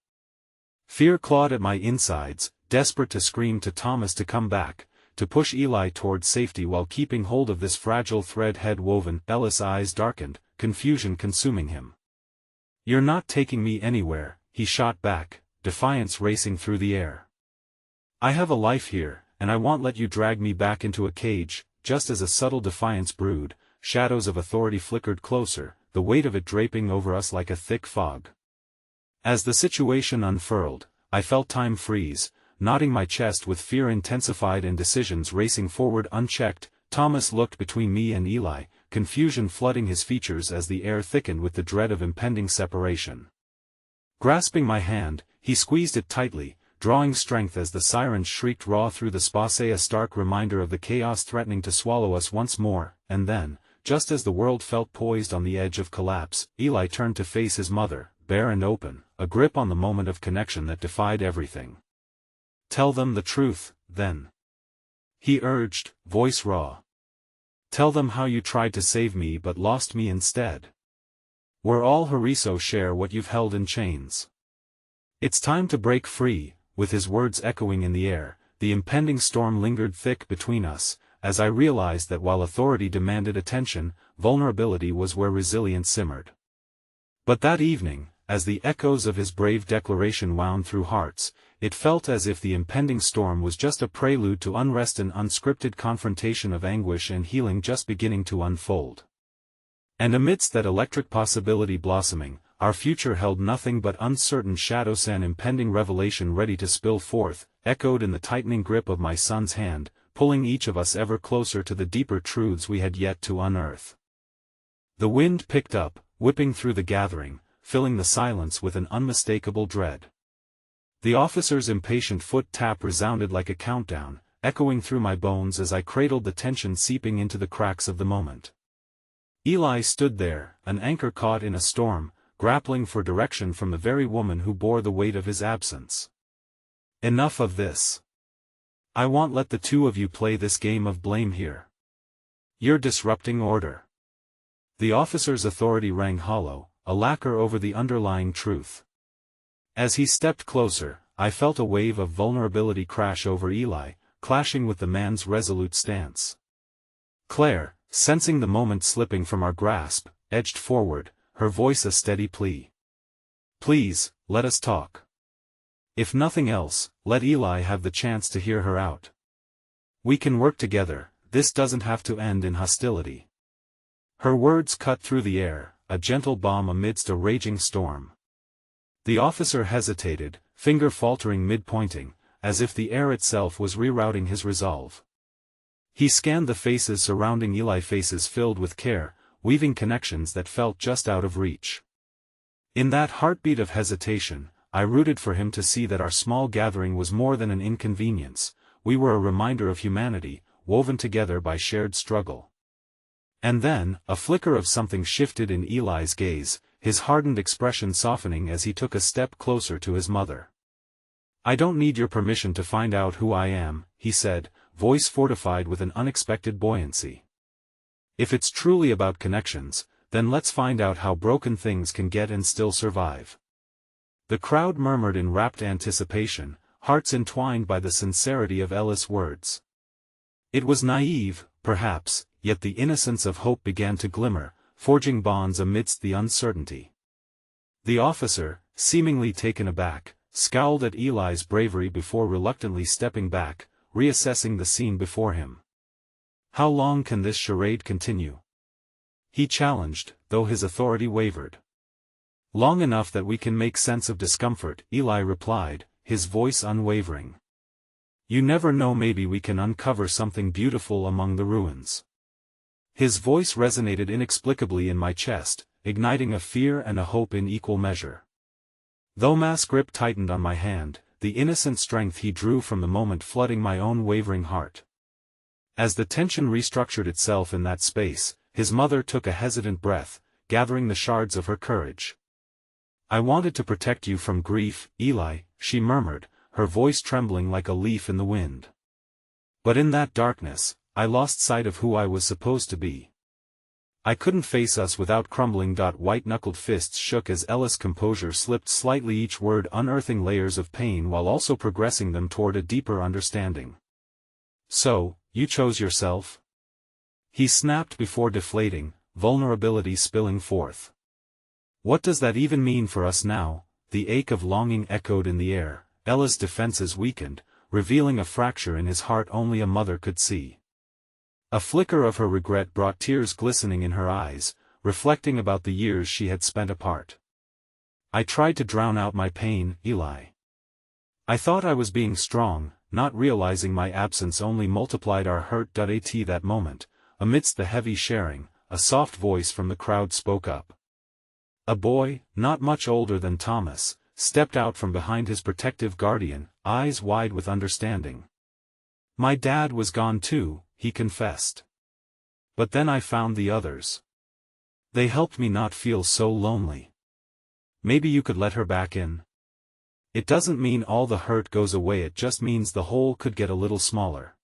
[SPEAKER 1] Fear clawed at my insides, desperate to scream to Thomas to come back, to push Eli toward safety while keeping hold of this fragile thread head woven. Ella's eyes darkened, confusion consuming him. You're not taking me anywhere, he shot back, defiance racing through the air. I have a life here, and I won't let you drag me back into a cage. Just as a subtle defiance brewed, shadows of authority flickered closer, the weight of it draping over us like a thick fog. As the situation unfurled, I felt time freeze, knotting my chest with fear intensified and decisions racing forward unchecked. Thomas looked between me and Eli, confusion flooding his features as the air thickened with the dread of impending separation. Grasping my hand, he squeezed it tightly, drawing strength as the sirens shrieked raw through the space, a stark reminder of the chaos threatening to swallow us once more. And then, just as the world felt poised on the edge of collapse, Eli turned to face his mother, bare and open, a grip on the moment of connection that defied everything. Tell them the truth, then. He urged, voice raw. Tell them how you tried to save me but lost me instead. We're all Hariso, share what you've held in chains. It's time to break free. With his words echoing in the air, the impending storm lingered thick between us, as I realized that while authority demanded attention, vulnerability was where resilience simmered. But that evening, as the echoes of his brave declaration wound through hearts. It felt as if the impending storm was just a prelude to unrest, an unscripted confrontation of anguish and healing just beginning to unfold. And amidst that electric possibility blossoming, our future held nothing but uncertain shadows. An impending revelation ready to spill forth, echoed in the tightening grip of my son's hand, pulling each of us ever closer to the deeper truths we had yet to unearth. The wind picked up, whipping through the gathering, filling the silence with an unmistakable dread. The officer's impatient foot tap resounded like a countdown, echoing through my bones as I cradled the tension seeping into the cracks of the moment. Eli stood there, an anchor caught in a storm, grappling for direction from the very woman who bore the weight of his absence. Enough of this. I won't let the two of you play this game of blame here. You're disrupting order. The officer's authority rang hollow, a lacquer over the underlying truth. As he stepped closer, I felt a wave of vulnerability crash over Eli, clashing with the man's resolute stance. Claire, sensing the moment slipping from our grasp, edged forward, her voice a steady plea. Please, let us talk. If nothing else, let Eli have the chance to hear her out. We can work together, this doesn't have to end in hostility. Her words cut through the air, a gentle balm amidst a raging storm. The officer hesitated, finger faltering mid-pointing, as if the air itself was rerouting his resolve. He scanned the faces surrounding Eli, faces filled with care, weaving connections that felt just out of reach. In that heartbeat of hesitation, I rooted for him to see that our small gathering was more than an inconvenience. We were a reminder of humanity, woven together by shared struggle. And then, a flicker of something shifted in Eli's gaze, his hardened expression softening as he took a step closer to his mother. I don't need your permission to find out who I am, he said, voice fortified with an unexpected buoyancy. If it's truly about connections, then let's find out how broken things can get and still survive. The crowd murmured in rapt anticipation, hearts entwined by the sincerity of Ella's words. It was naive, perhaps, yet the innocence of hope began to glimmer, forging bonds amidst the uncertainty. The officer, seemingly taken aback, scowled at Eli's bravery before reluctantly stepping back, reassessing the scene before him. How long can this charade continue? He challenged, though his authority wavered. Long enough that we can make sense of discomfort, Eli replied, his voice unwavering. You never know, maybe we can uncover something beautiful among the ruins. His voice resonated inexplicably in my chest, igniting a fear and a hope in equal measure. Though Ma's grip tightened on my hand, the innocent strength he drew from the moment flooding my own wavering heart. As the tension restructured itself in that space, his mother took a hesitant breath, gathering the shards of her courage. I wanted to protect you from grief, Eli, she murmured, her voice trembling like a leaf in the wind. But in that darkness, I lost sight of who I was supposed to be. I couldn't face us without crumbling. White-knuckled fists shook as Ella's composure slipped slightly, each word unearthing layers of pain while also progressing them toward a deeper understanding. So, you chose yourself? He snapped before deflating, vulnerability spilling forth. What does that even mean for us now? The ache of longing echoed in the air, Ella's defenses weakened, revealing a fracture in his heart only a mother could see. A flicker of her regret brought tears glistening in her eyes, reflecting about the years she had spent apart. I tried to drown out my pain, Eli. I thought I was being strong, not realizing my absence only multiplied our hurt. At that moment, amidst the heavy sharing, a soft voice from the crowd spoke up. A boy, not much older than Thomas, stepped out from behind his protective guardian, eyes wide with understanding. My dad was gone too, he confessed. But then I found the others. They helped me not feel so lonely. Maybe you could let her back in? It doesn't mean all the hurt goes away, it just means the hole could get a little smaller.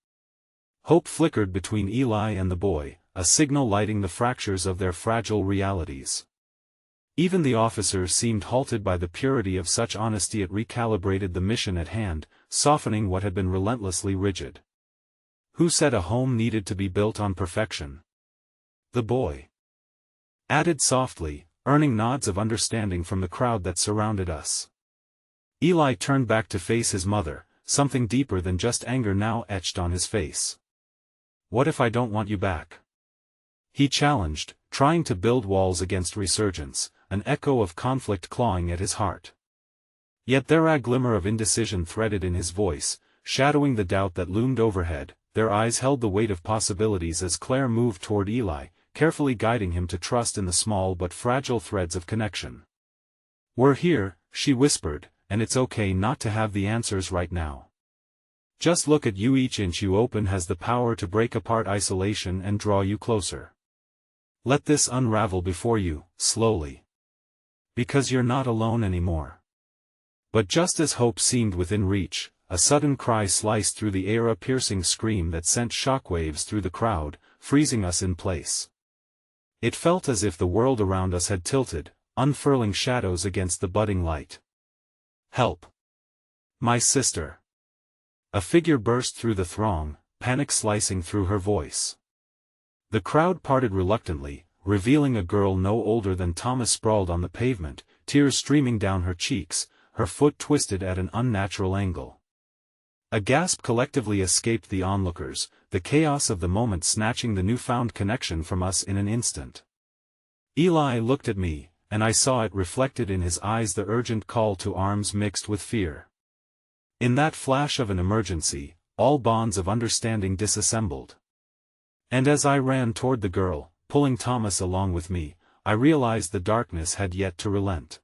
[SPEAKER 1] Hope flickered between Eli and the boy, a signal lighting the fractures of their fragile realities. Even the officer seemed halted by the purity of such honesty. It recalibrated the mission at hand, softening what had been relentlessly rigid. Who said a home needed to be built on perfection? The boy added softly, earning nods of understanding from the crowd that surrounded us. Eli turned back to face his mother, something deeper than just anger now etched on his face. "What if I don't want you back?" he challenged, trying to build walls against resurgence, an echo of conflict clawing at his heart. Yet there a glimmer of indecision threaded in his voice, shadowing the doubt that loomed overhead. Their eyes held the weight of possibilities as Claire moved toward Eli, carefully guiding him to trust in the small but fragile threads of connection. "We're here," she whispered, "and it's okay not to have the answers right now. Just look at you, each inch you open has the power to break apart isolation and draw you closer. Let this unravel before you, slowly. Because you're not alone anymore." But just as hope seemed within reach, a sudden cry sliced through the air, a piercing scream that sent shockwaves through the crowd, freezing us in place. It felt as if the world around us had tilted, unfurling shadows against the budding light. "Help! My sister!" A figure burst through the throng, panic slicing through her voice. The crowd parted reluctantly, revealing a girl no older than Thomas sprawled on the pavement, tears streaming down her cheeks, her foot twisted at an unnatural angle. A gasp collectively escaped the onlookers, the chaos of the moment snatching the newfound connection from us in an instant. Eli looked at me, and I saw it reflected in his eyes, the urgent call to arms mixed with fear. In that flash of an emergency, all bonds of understanding disassembled. And as I ran toward the girl, pulling Thomas along with me, I realized the darkness had yet to relent.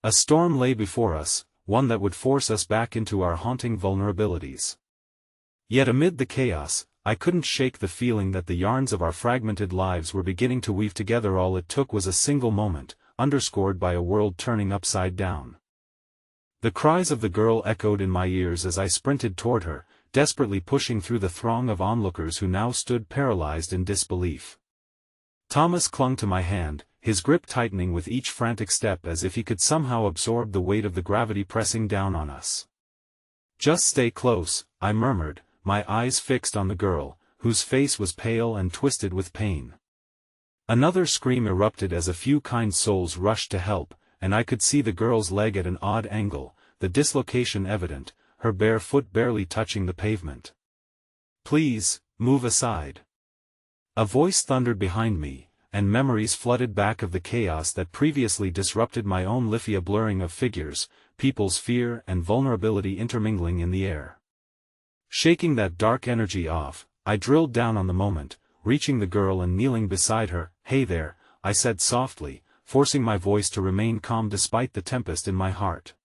[SPEAKER 1] A storm lay before us, one that would force us back into our haunting vulnerabilities. Yet amid the chaos, I couldn't shake the feeling that the yarns of our fragmented lives were beginning to weave together. All it took was a single moment, underscored by a world turning upside down. The cries of the girl echoed in my ears as I sprinted toward her, desperately pushing through the throng of onlookers who now stood paralyzed in disbelief. Thomas clung to my hand, his grip tightening with each frantic step as if he could somehow absorb the weight of the gravity pressing down on us. "Just stay close," I murmured, my eyes fixed on the girl, whose face was pale and twisted with pain. Another scream erupted as a few kind souls rushed to help, and I could see the girl's leg at an odd angle, the dislocation evident, her bare foot barely touching the pavement. "Please, move aside." A voice thundered behind me, and memories flooded back of the chaos that previously disrupted my own life, a blurring of figures, people's fear and vulnerability intermingling in the air. Shaking that dark energy off, I drilled down on the moment, reaching the girl and kneeling beside her. "Hey there," I said softly, forcing my voice to remain calm despite the tempest in my heart.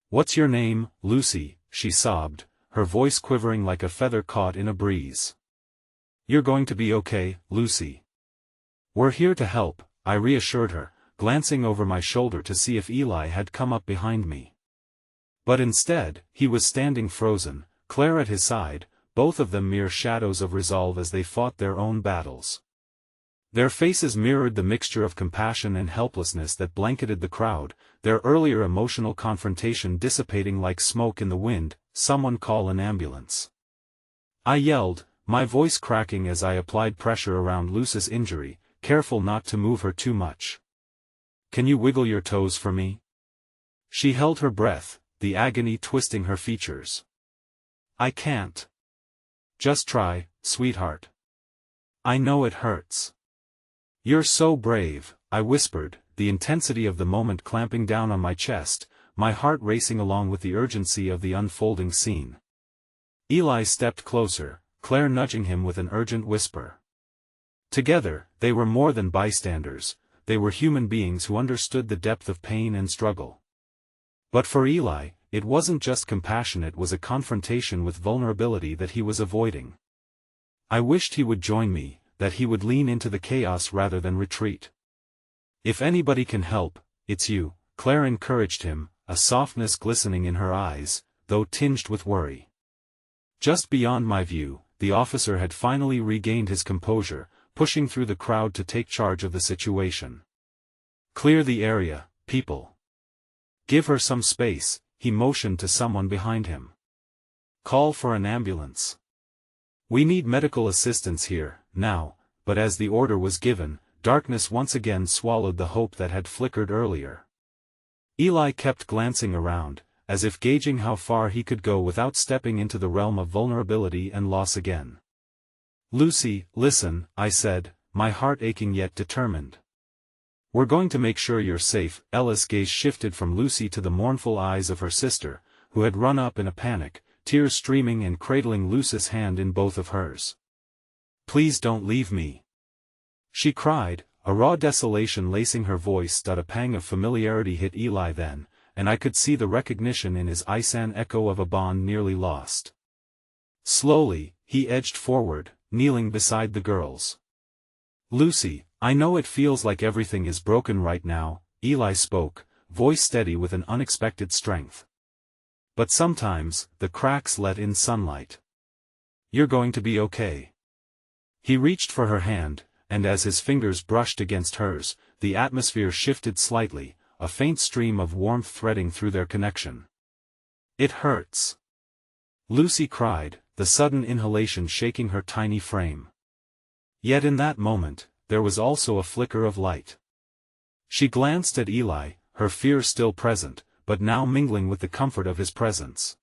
[SPEAKER 1] "What's your name, Lucy?" she sobbed, her voice quivering like a feather caught in a breeze. "You're going to be okay, Lucy. We're here to help," I reassured her, glancing over my shoulder to see if Eli had come up behind me. But instead, he was standing frozen, Claire at his side, both of them mere shadows of resolve as they fought their own battles. Their faces mirrored the mixture of compassion and helplessness that blanketed the crowd, their earlier emotional confrontation dissipating like smoke in the wind. "Someone call an ambulance," I yelled, my voice cracking as I applied pressure around Lucy's injury, careful not to move her too much. "Can you wiggle your toes for me?" She held her breath, the agony twisting her features. "I can't." "Just try, sweetheart. I know it hurts." "You're so brave," I whispered, the intensity of the moment clamping down on my chest, my heart racing along with the urgency of the unfolding scene. Eli stepped closer, Claire nudging him with an urgent whisper. Together, they were more than bystanders, they were human beings who understood the depth of pain and struggle. But for Eli, it wasn't just compassion, it was a confrontation with vulnerability that he was avoiding. I wished he would join me, that he would lean into the chaos rather than retreat. "If anybody can help, it's you," Claire encouraged him, a softness glistening in her eyes, though tinged with worry. Just beyond my view, the officer had finally regained his composure, pushing through the crowd to take charge of the situation. "Clear the area, people. Give her some space," he motioned to someone behind him. "Call for an ambulance. We need medical assistance here, now." But as the order was given, darkness once again swallowed the hope that had flickered earlier. Eli kept glancing around, as if gauging how far he could go without stepping into the realm of vulnerability and loss again. "Lucy, listen," I said, my heart aching yet determined. "We're going to make sure you're safe." Ella's gaze shifted from Lucy to the mournful eyes of her sister, who had run up in a panic, tears streaming and cradling Lucy's hand in both of hers. "Please don't leave me," she cried, a raw desolation lacing her voice. A pang of familiarity hit Eli then, and I could see the recognition in his eyes, an echo of a bond nearly lost. Slowly, he edged forward, kneeling beside the girls. "Lucy, I know it feels like everything is broken right now," Eli spoke, voice steady with an unexpected strength. "But sometimes, the cracks let in sunlight. You're going to be okay." He reached for her hand, and as his fingers brushed against hers, the atmosphere shifted slightly, a faint stream of warmth threading through their connection. "It hurts," Lucy cried, the sudden inhalation shaking her tiny frame. Yet in that moment, there was also a flicker of light. She glanced at Eli, her fear still present, but now mingling with the comfort of his presence.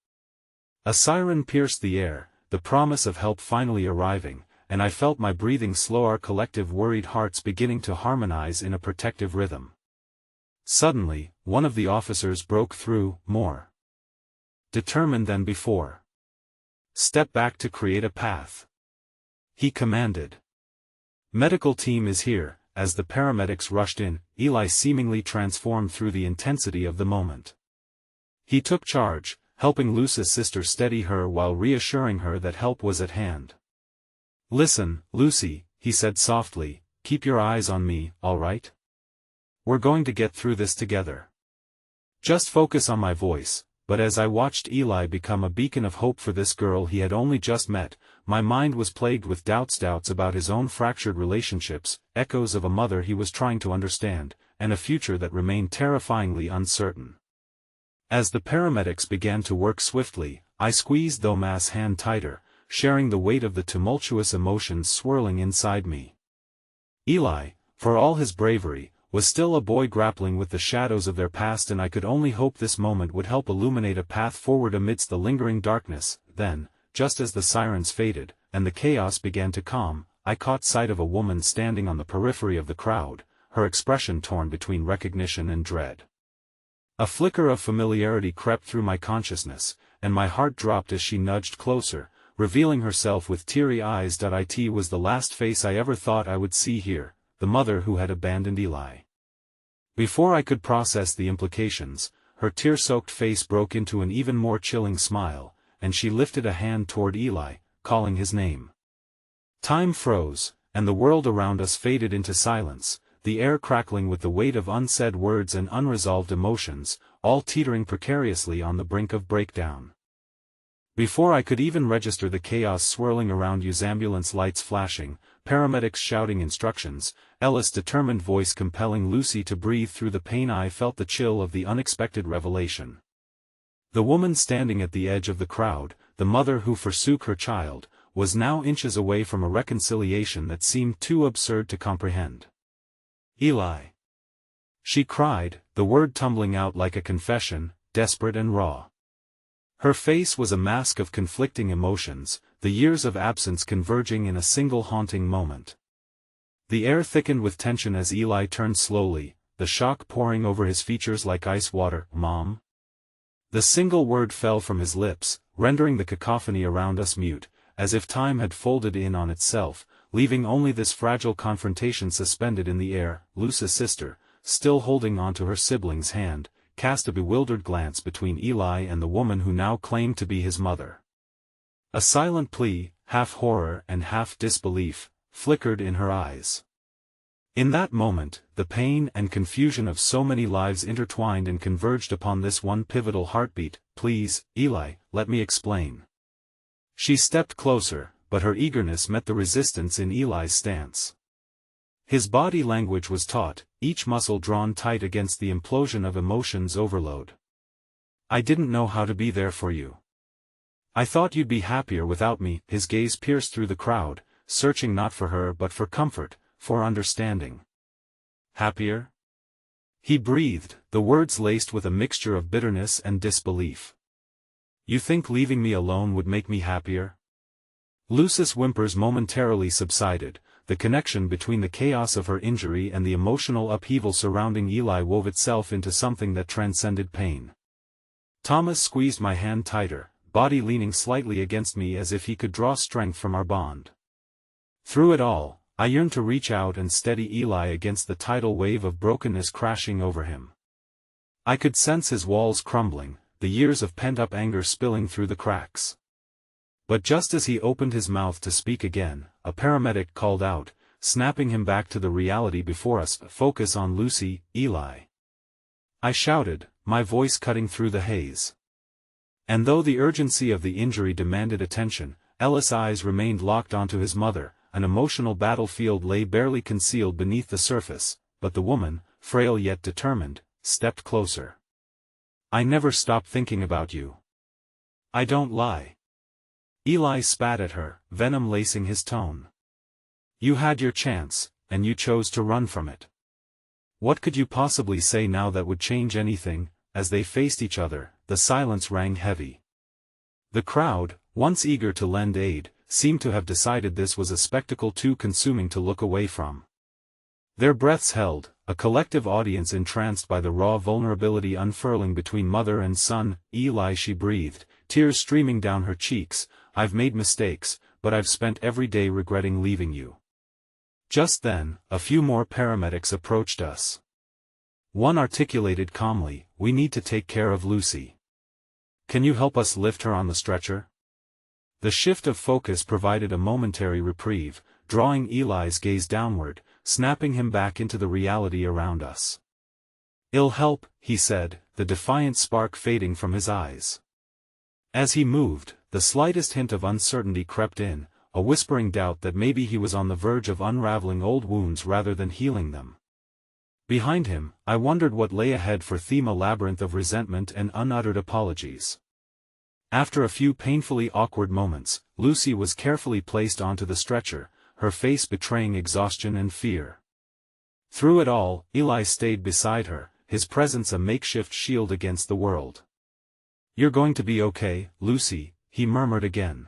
[SPEAKER 1] A siren pierced the air, the promise of help finally arriving, and I felt my breathing slow, our collective worried hearts beginning to harmonize in a protective rhythm. Suddenly, one of the officers broke through, more determined than before. "Step back to create a path," he commanded. "Medical team is here." As the paramedics rushed in, Eli seemingly transformed through the intensity of the moment. He took charge, helping Lucy's sister steady her while reassuring her that help was at hand. "Listen, Lucy," he said softly, "keep your eyes on me, all right? We're going to get through this together. Just focus on my voice." But as I watched Eli become a beacon of hope for this girl he had only just met, my mind was plagued with doubts about his own fractured relationships, echoes of a mother he was trying to understand, and a future that remained terrifyingly uncertain. As the paramedics began to work swiftly, I squeezed Thomas' hand tighter, sharing the weight of the tumultuous emotions swirling inside me. Eli, for all his bravery, was still a boy grappling with the shadows of their past, and I could only hope this moment would help illuminate a path forward amidst the lingering darkness. Then, just as the sirens faded, and the chaos began to calm, I caught sight of a woman standing on the periphery of the crowd, her expression torn between recognition and dread. A flicker of familiarity crept through my consciousness, and my heart dropped as she nudged closer, revealing herself with teary eyes. It was the last face I ever thought I would see here, the mother who had abandoned Eli. Before I could process the implications, her tear-soaked face broke into an even more chilling smile, and she lifted a hand toward Eli, calling his name. Time froze, and the world around us faded into silence, the air crackling with the weight of unsaid words and unresolved emotions, all teetering precariously on the brink of breakdown. Before I could even register the chaos swirling around us, ambulance lights flashing, paramedics shouting instructions, Ella's determined voice compelling Lucy to breathe through the pain, I felt the chill of the unexpected revelation. The woman standing at the edge of the crowd, the mother who forsook her child, was now inches away from a reconciliation that seemed too absurd to comprehend. "Eli!" she cried, the word tumbling out like a confession, desperate and raw. Her face was a mask of conflicting emotions, the years of absence converging in a single haunting moment. The air thickened with tension as Eli turned slowly, the shock pouring over his features like ice water. "Mom?" The single word fell from his lips, rendering the cacophony around us mute, as if time had folded in on itself, leaving only this fragile confrontation suspended in the air. Lucy's sister, still holding onto her sibling's hand, cast a bewildered glance between Eli and the woman who now claimed to be his mother. A silent plea, half horror and half disbelief, flickered in her eyes. In that moment, the pain and confusion of so many lives intertwined and converged upon this one pivotal heartbeat. "Please, Eli, let me explain." She stepped closer, but her eagerness met the resistance in Eli's stance. His body language was taut, each muscle drawn tight against the implosion of emotions overload. "I didn't know how to be there for you. I thought you'd be happier without me." His gaze pierced through the crowd, searching not for her but for comfort, for understanding. Happier? He breathed, the words laced with a mixture of bitterness and disbelief. You think leaving me alone would make me happier? Lucy's whimpers momentarily subsided. The connection between the chaos of her injury and the emotional upheaval surrounding Eli wove itself into something that transcended pain. Thomas squeezed my hand tighter, body leaning slightly against me as if he could draw strength from our bond. Through it all, I yearned to reach out and steady Eli against the tidal wave of brokenness crashing over him. I could sense his walls crumbling, the years of pent-up anger spilling through the cracks. But just as he opened his mouth to speak again, a paramedic called out, snapping him back to the reality before us. Focus on Lucy, Eli. I shouted, my voice cutting through the haze. And though the urgency of the injury demanded attention, Ellis' eyes remained locked onto his mother. An emotional battlefield lay barely concealed beneath the surface, but the woman, frail yet determined, stepped closer. I never stopped thinking about you. I don't lie. Eli spat at her, venom lacing his tone. You had your chance, and you chose to run from it. What could you possibly say now that would change anything? As they faced each other, the silence rang heavy. The crowd, once eager to lend aid, seemed to have decided this was a spectacle too consuming to look away from. Their breaths held, a collective audience entranced by the raw vulnerability unfurling between mother and son. Eli, she breathed, tears streaming down her cheeks, I've made mistakes, but I've spent every day regretting leaving you. Just then, a few more paramedics approached us. One articulated calmly, we need to take care of Lucy. Can you help us lift her on the stretcher? The shift of focus provided a momentary reprieve, drawing Eli's gaze downward, snapping him back into the reality around us. It'll help, he said, the defiant spark fading from his eyes. As he moved, the slightest hint of uncertainty crept in, a whispering doubt that maybe he was on the verge of unraveling old wounds rather than healing them. Behind him, I wondered what lay ahead for Thema, a labyrinth of resentment and unuttered apologies. After a few painfully awkward moments, Lucy was carefully placed onto the stretcher, her face betraying exhaustion and fear. Through it all, Eli stayed beside her, his presence a makeshift shield against the world. You're going to be okay, Lucy, he murmured again.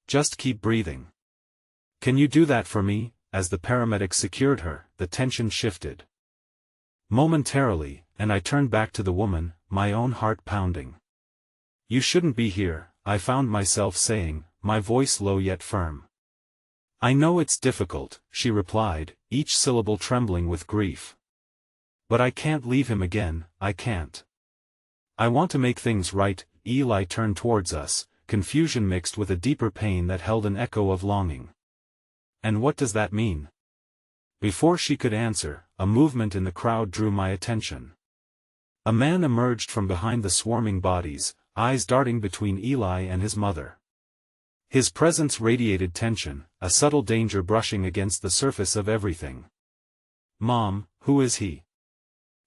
[SPEAKER 1] Just keep breathing. Can you do that for me? As the paramedics secured her, the tension shifted. Momentarily, and I turned back to the woman, my own heart pounding. You shouldn't be here, I found myself saying, my voice low yet firm. I know it's difficult, she replied, each syllable trembling with grief. But I can't leave him again, I can't. I want to make things right. Eli turned towards us, confusion mixed with a deeper pain that held an echo of longing. And what does that mean? Before she could answer, a movement in the crowd drew my attention. A man emerged from behind the swarming bodies, eyes darting between Eli and his mother. His presence radiated tension, a subtle danger brushing against the surface of everything. Mom, who is he?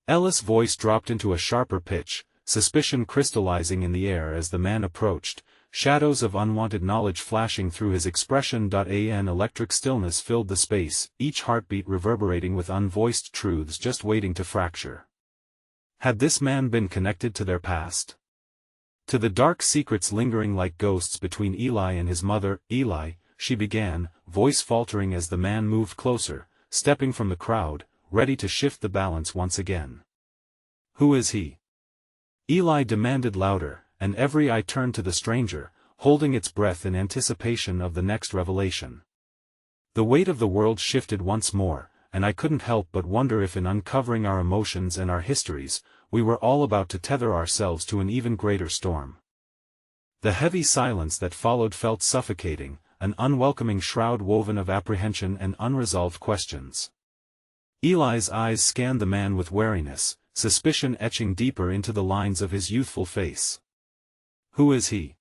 [SPEAKER 1] Ellis' voice dropped into a sharper pitch, suspicion crystallizing in the air as the man approached, shadows of unwanted knowledge flashing through his expression. An electric stillness filled the space, each heartbeat reverberating with unvoiced truths just waiting to fracture. Had this man been connected to their past? To the dark secrets lingering like ghosts between Eli and his mother? Eli, she began, voice faltering as the man moved closer, stepping from the crowd, ready to shift the balance once again. Who is he? Eli demanded louder, and every eye turned to the stranger, holding its breath in anticipation of the next revelation. The weight of the world shifted once more, and I couldn't help but wonder if in uncovering our emotions and our histories, we were all about to tether ourselves to an even greater storm. The heavy silence that followed felt suffocating, an unwelcoming shroud woven of apprehension and unresolved questions. Eli's eyes scanned the man with wariness, suspicion etching deeper into the lines of his youthful face. Who is he?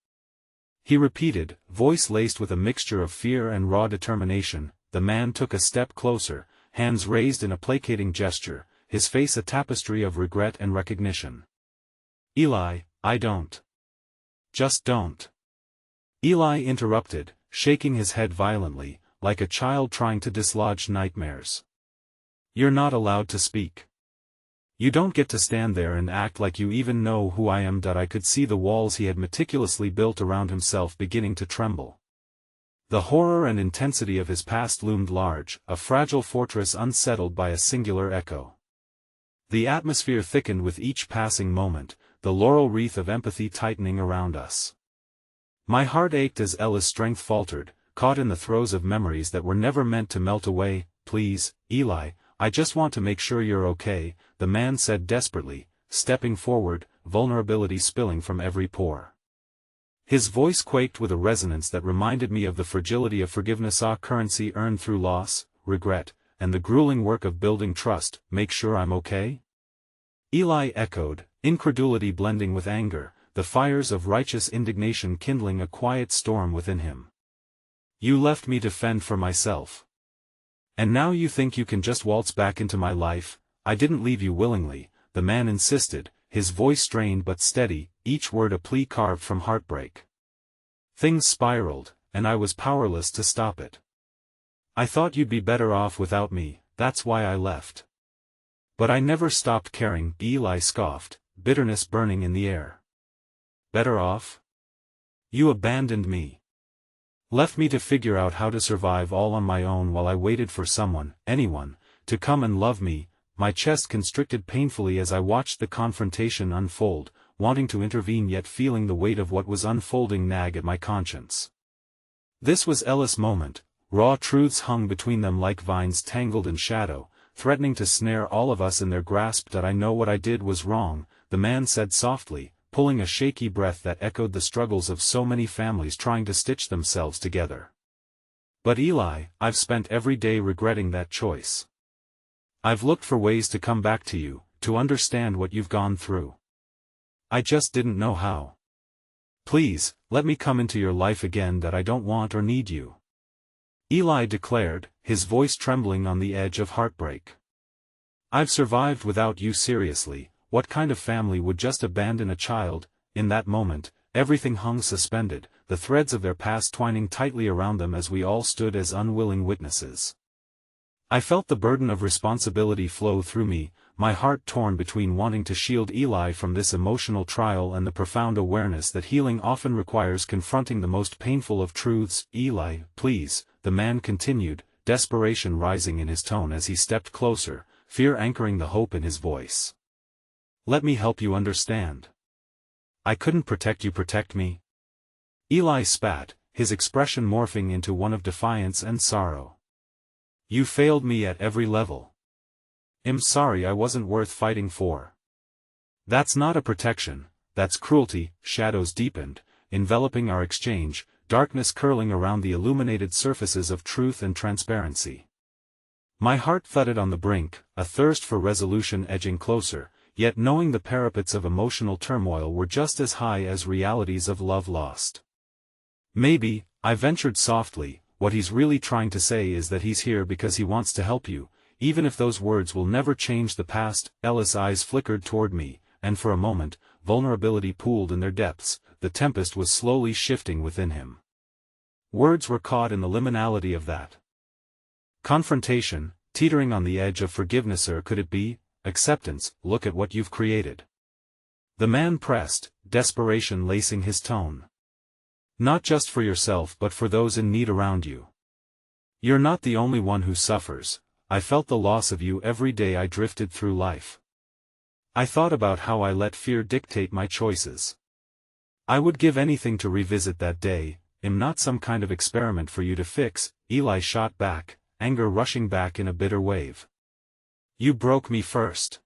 [SPEAKER 1] He repeated, voice laced with a mixture of fear and raw determination. The man took a step closer, hands raised in a placating gesture, his face a tapestry of regret and recognition. Eli, I don't. Just don't. Eli interrupted, shaking his head violently, like a child trying to dislodge nightmares. You're not allowed to speak. You don't get to stand there and act like you even know who I am. I could see the walls he had meticulously built around himself beginning to tremble. The horror and intensity of his past loomed large, a fragile fortress unsettled by a singular echo. The atmosphere thickened with each passing moment, the laurel wreath of empathy tightening around us. My heart ached as Ella's strength faltered, caught in the throes of memories that were never meant to melt away. Please, Eli, I just want to make sure you're okay, the man said desperately, stepping forward, vulnerability spilling from every pore. His voice quaked with a resonance that reminded me of the fragility of forgiveness, a currency earned through loss, regret, and the grueling work of building trust. Make sure I'm okay? Eli echoed, incredulity blending with anger, the fires of righteous indignation kindling a quiet storm within him. You left me to fend for myself. And now you think you can just waltz back into my life? I didn't leave you willingly, the man insisted, his voice strained but steady, each word a plea carved from heartbreak. Things spiraled, and I was powerless to stop it. I thought you'd be better off without me, that's why I left. But I never stopped caring, Eli scoffed, bitterness burning in the air. Better off? You abandoned me. Left me to figure out how to survive all on my own while I waited for someone, anyone, to come and love me. My chest constricted painfully as I watched the confrontation unfold, wanting to intervene yet feeling the weight of what was unfolding nag at my conscience. This was Ella's moment, raw truths hung between them like vines tangled in shadow, threatening to snare all of us in their grasp. That I know what I did was wrong, the man said softly, pulling a shaky breath that echoed the struggles of so many families trying to stitch themselves together. But Eli, I've spent every day regretting that choice. I've looked for ways to come back to you, to understand what you've gone through. I just didn't know how. Please, let me come into your life again. That I don't want or need you. Eli declared, his voice trembling on the edge of heartbreak. I've survived without you. Seriously, what kind of family would just abandon a child? In that moment, everything hung suspended, the threads of their past twining tightly around them as we all stood as unwilling witnesses. I felt the burden of responsibility flow through me, my heart torn between wanting to shield Eli from this emotional trial and the profound awareness that healing often requires confronting the most painful of truths. Eli, please, the man continued, desperation rising in his tone as he stepped closer, fear anchoring the hope in his voice. Let me help you understand. I couldn't protect you. Protect me? Eli spat, his expression morphing into one of defiance and sorrow. You failed me at every level. I'm sorry I wasn't worth fighting for. That's not a protection, that's cruelty. Shadows deepened, enveloping our exchange, darkness curling around the illuminated surfaces of truth and transparency. My heart thudded on the brink, a thirst for resolution edging closer, yet knowing the parapets of emotional turmoil were just as high as realities of love lost. Maybe, I ventured softly, what he's really trying to say is that he's here because he wants to help you, even if those words will never change the past. Ella's eyes flickered toward me, and for a moment, vulnerability pooled in their depths. The tempest was slowly shifting within him. Words were caught in the liminality of that confrontation, teetering on the edge of forgiveness, or could it be acceptance? Look at what you've created. The man pressed, desperation lacing his tone. Not just for yourself but for those in need around you. You're not the only one who suffers. I felt the loss of you every day I drifted through life. I thought about how I let fear dictate my choices. I would give anything to revisit that day. I'm not some kind of experiment for you to fix, Eli shot back, anger rushing back in a bitter wave. You broke me first.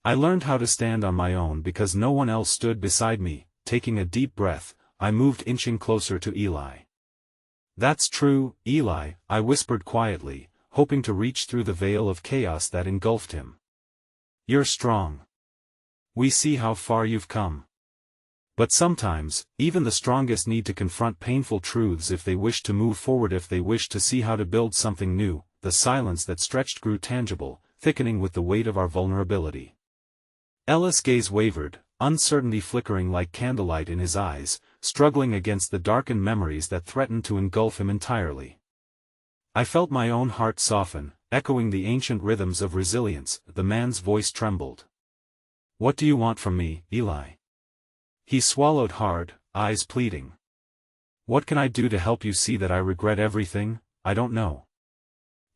[SPEAKER 1] I learned how to stand on my own because no one else stood beside me. Taking a deep breath, I moved inching closer to Eli. That's true, Eli, I whispered quietly, hoping to reach through the veil of chaos that engulfed him. You're strong. We see how far you've come. But sometimes, even the strongest need to confront painful truths if they wish to move forward, if they wish to see how to build something new. The silence that stretched grew tangible, thickening with the weight of our vulnerability. Ella's gaze wavered, uncertainty flickering like candlelight in his eyes, struggling against the darkened memories that threatened to engulf him entirely. I felt my own heart soften, echoing the ancient rhythms of resilience. The man's voice trembled. "What do you want from me, Eli?" He swallowed hard, eyes pleading. "What can I do to help you see that I regret everything? I don't know."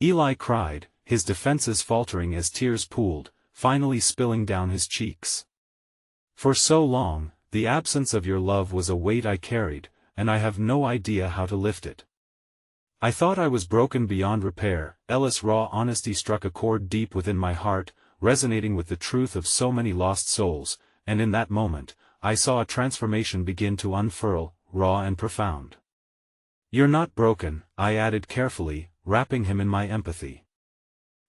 [SPEAKER 1] Eli cried, his defenses faltering as tears pooled, finally spilling down his cheeks. "For so long, the absence of your love was a weight I carried, and I have no idea how to lift it. I thought I was broken beyond repair." Ellis' raw honesty struck a chord deep within my heart, resonating with the truth of so many lost souls, and in that moment, I saw a transformation begin to unfurl, raw and profound. "You're not broken," I added carefully, wrapping him in my empathy.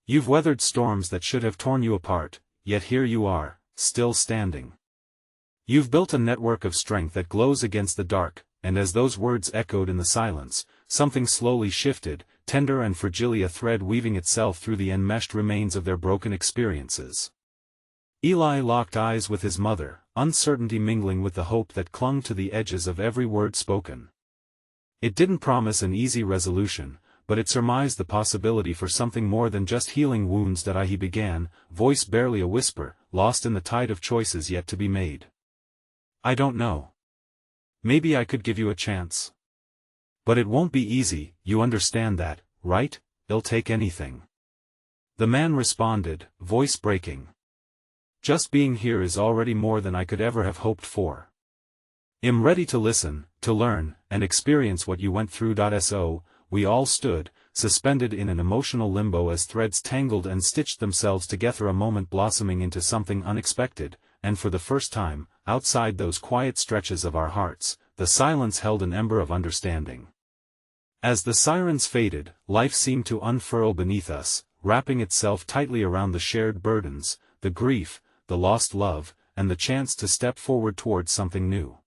[SPEAKER 1] "You've weathered storms that should have torn you apart, yet here you are, still standing. You've built a network of strength that glows against the dark," and as those words echoed in the silence, something slowly shifted, tender and fragile, a thread weaving itself through the enmeshed remains of their broken experiences. Eli locked eyes with his mother, uncertainty mingling with the hope that clung to the edges of every word spoken. It didn't promise an easy resolution, but it surmised the possibility for something more than just healing wounds. He began, voice barely a whisper, lost in the tide of choices yet to be made. "I don't know. Maybe I could give you a chance. But it won't be easy, you understand that, right? It'll take anything." The man responded, voice breaking. "Just being here is already more than I could ever have hoped for. I'm ready to listen, to learn, and experience what you went through." So, we all stood, suspended in an emotional limbo as threads tangled and stitched themselves together, a moment blossoming into something unexpected, and for the first time, outside those quiet stretches of our hearts, the silence held an ember of understanding. As the sirens faded, life seemed to unfurl beneath us, wrapping itself tightly around the shared burdens, the grief, the lost love, and the chance to step forward towards something new.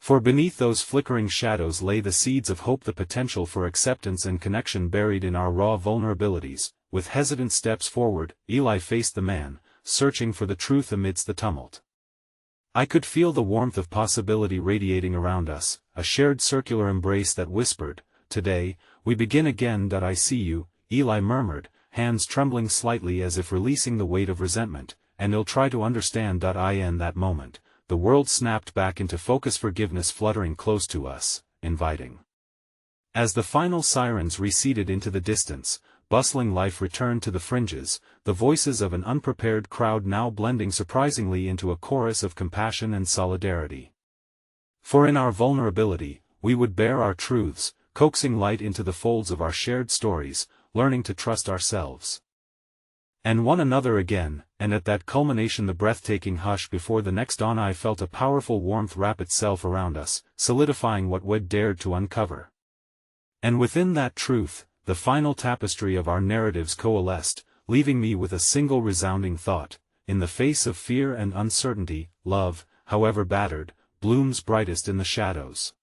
[SPEAKER 1] For beneath those flickering shadows lay the seeds of hope, the potential for acceptance and connection buried in our raw vulnerabilities. With hesitant steps forward, Eli faced the man, searching for the truth amidst the tumult. I could feel the warmth of possibility radiating around us, a shared circular embrace that whispered, "Today, we begin again." "I see you," Eli murmured, hands trembling slightly as if releasing the weight of resentment, "and you'll try to understand." In that moment, the world snapped back into focus, forgiveness fluttering close to us, inviting. As the final sirens receded into the distance, bustling life returned to the fringes, the voices of an unprepared crowd now blending surprisingly into a chorus of compassion and solidarity. For in our vulnerability, we would bear our truths, coaxing light into the folds of our shared stories, learning to trust ourselves and one another again. And at that culmination, the breathtaking hush before the next dawn, I felt a powerful warmth wrap itself around us, solidifying what we'd dared to uncover. And within that truth, the final tapestry of our narratives coalesced, leaving me with a single resounding thought: in the face of fear and uncertainty, love, however battered, blooms brightest in the shadows.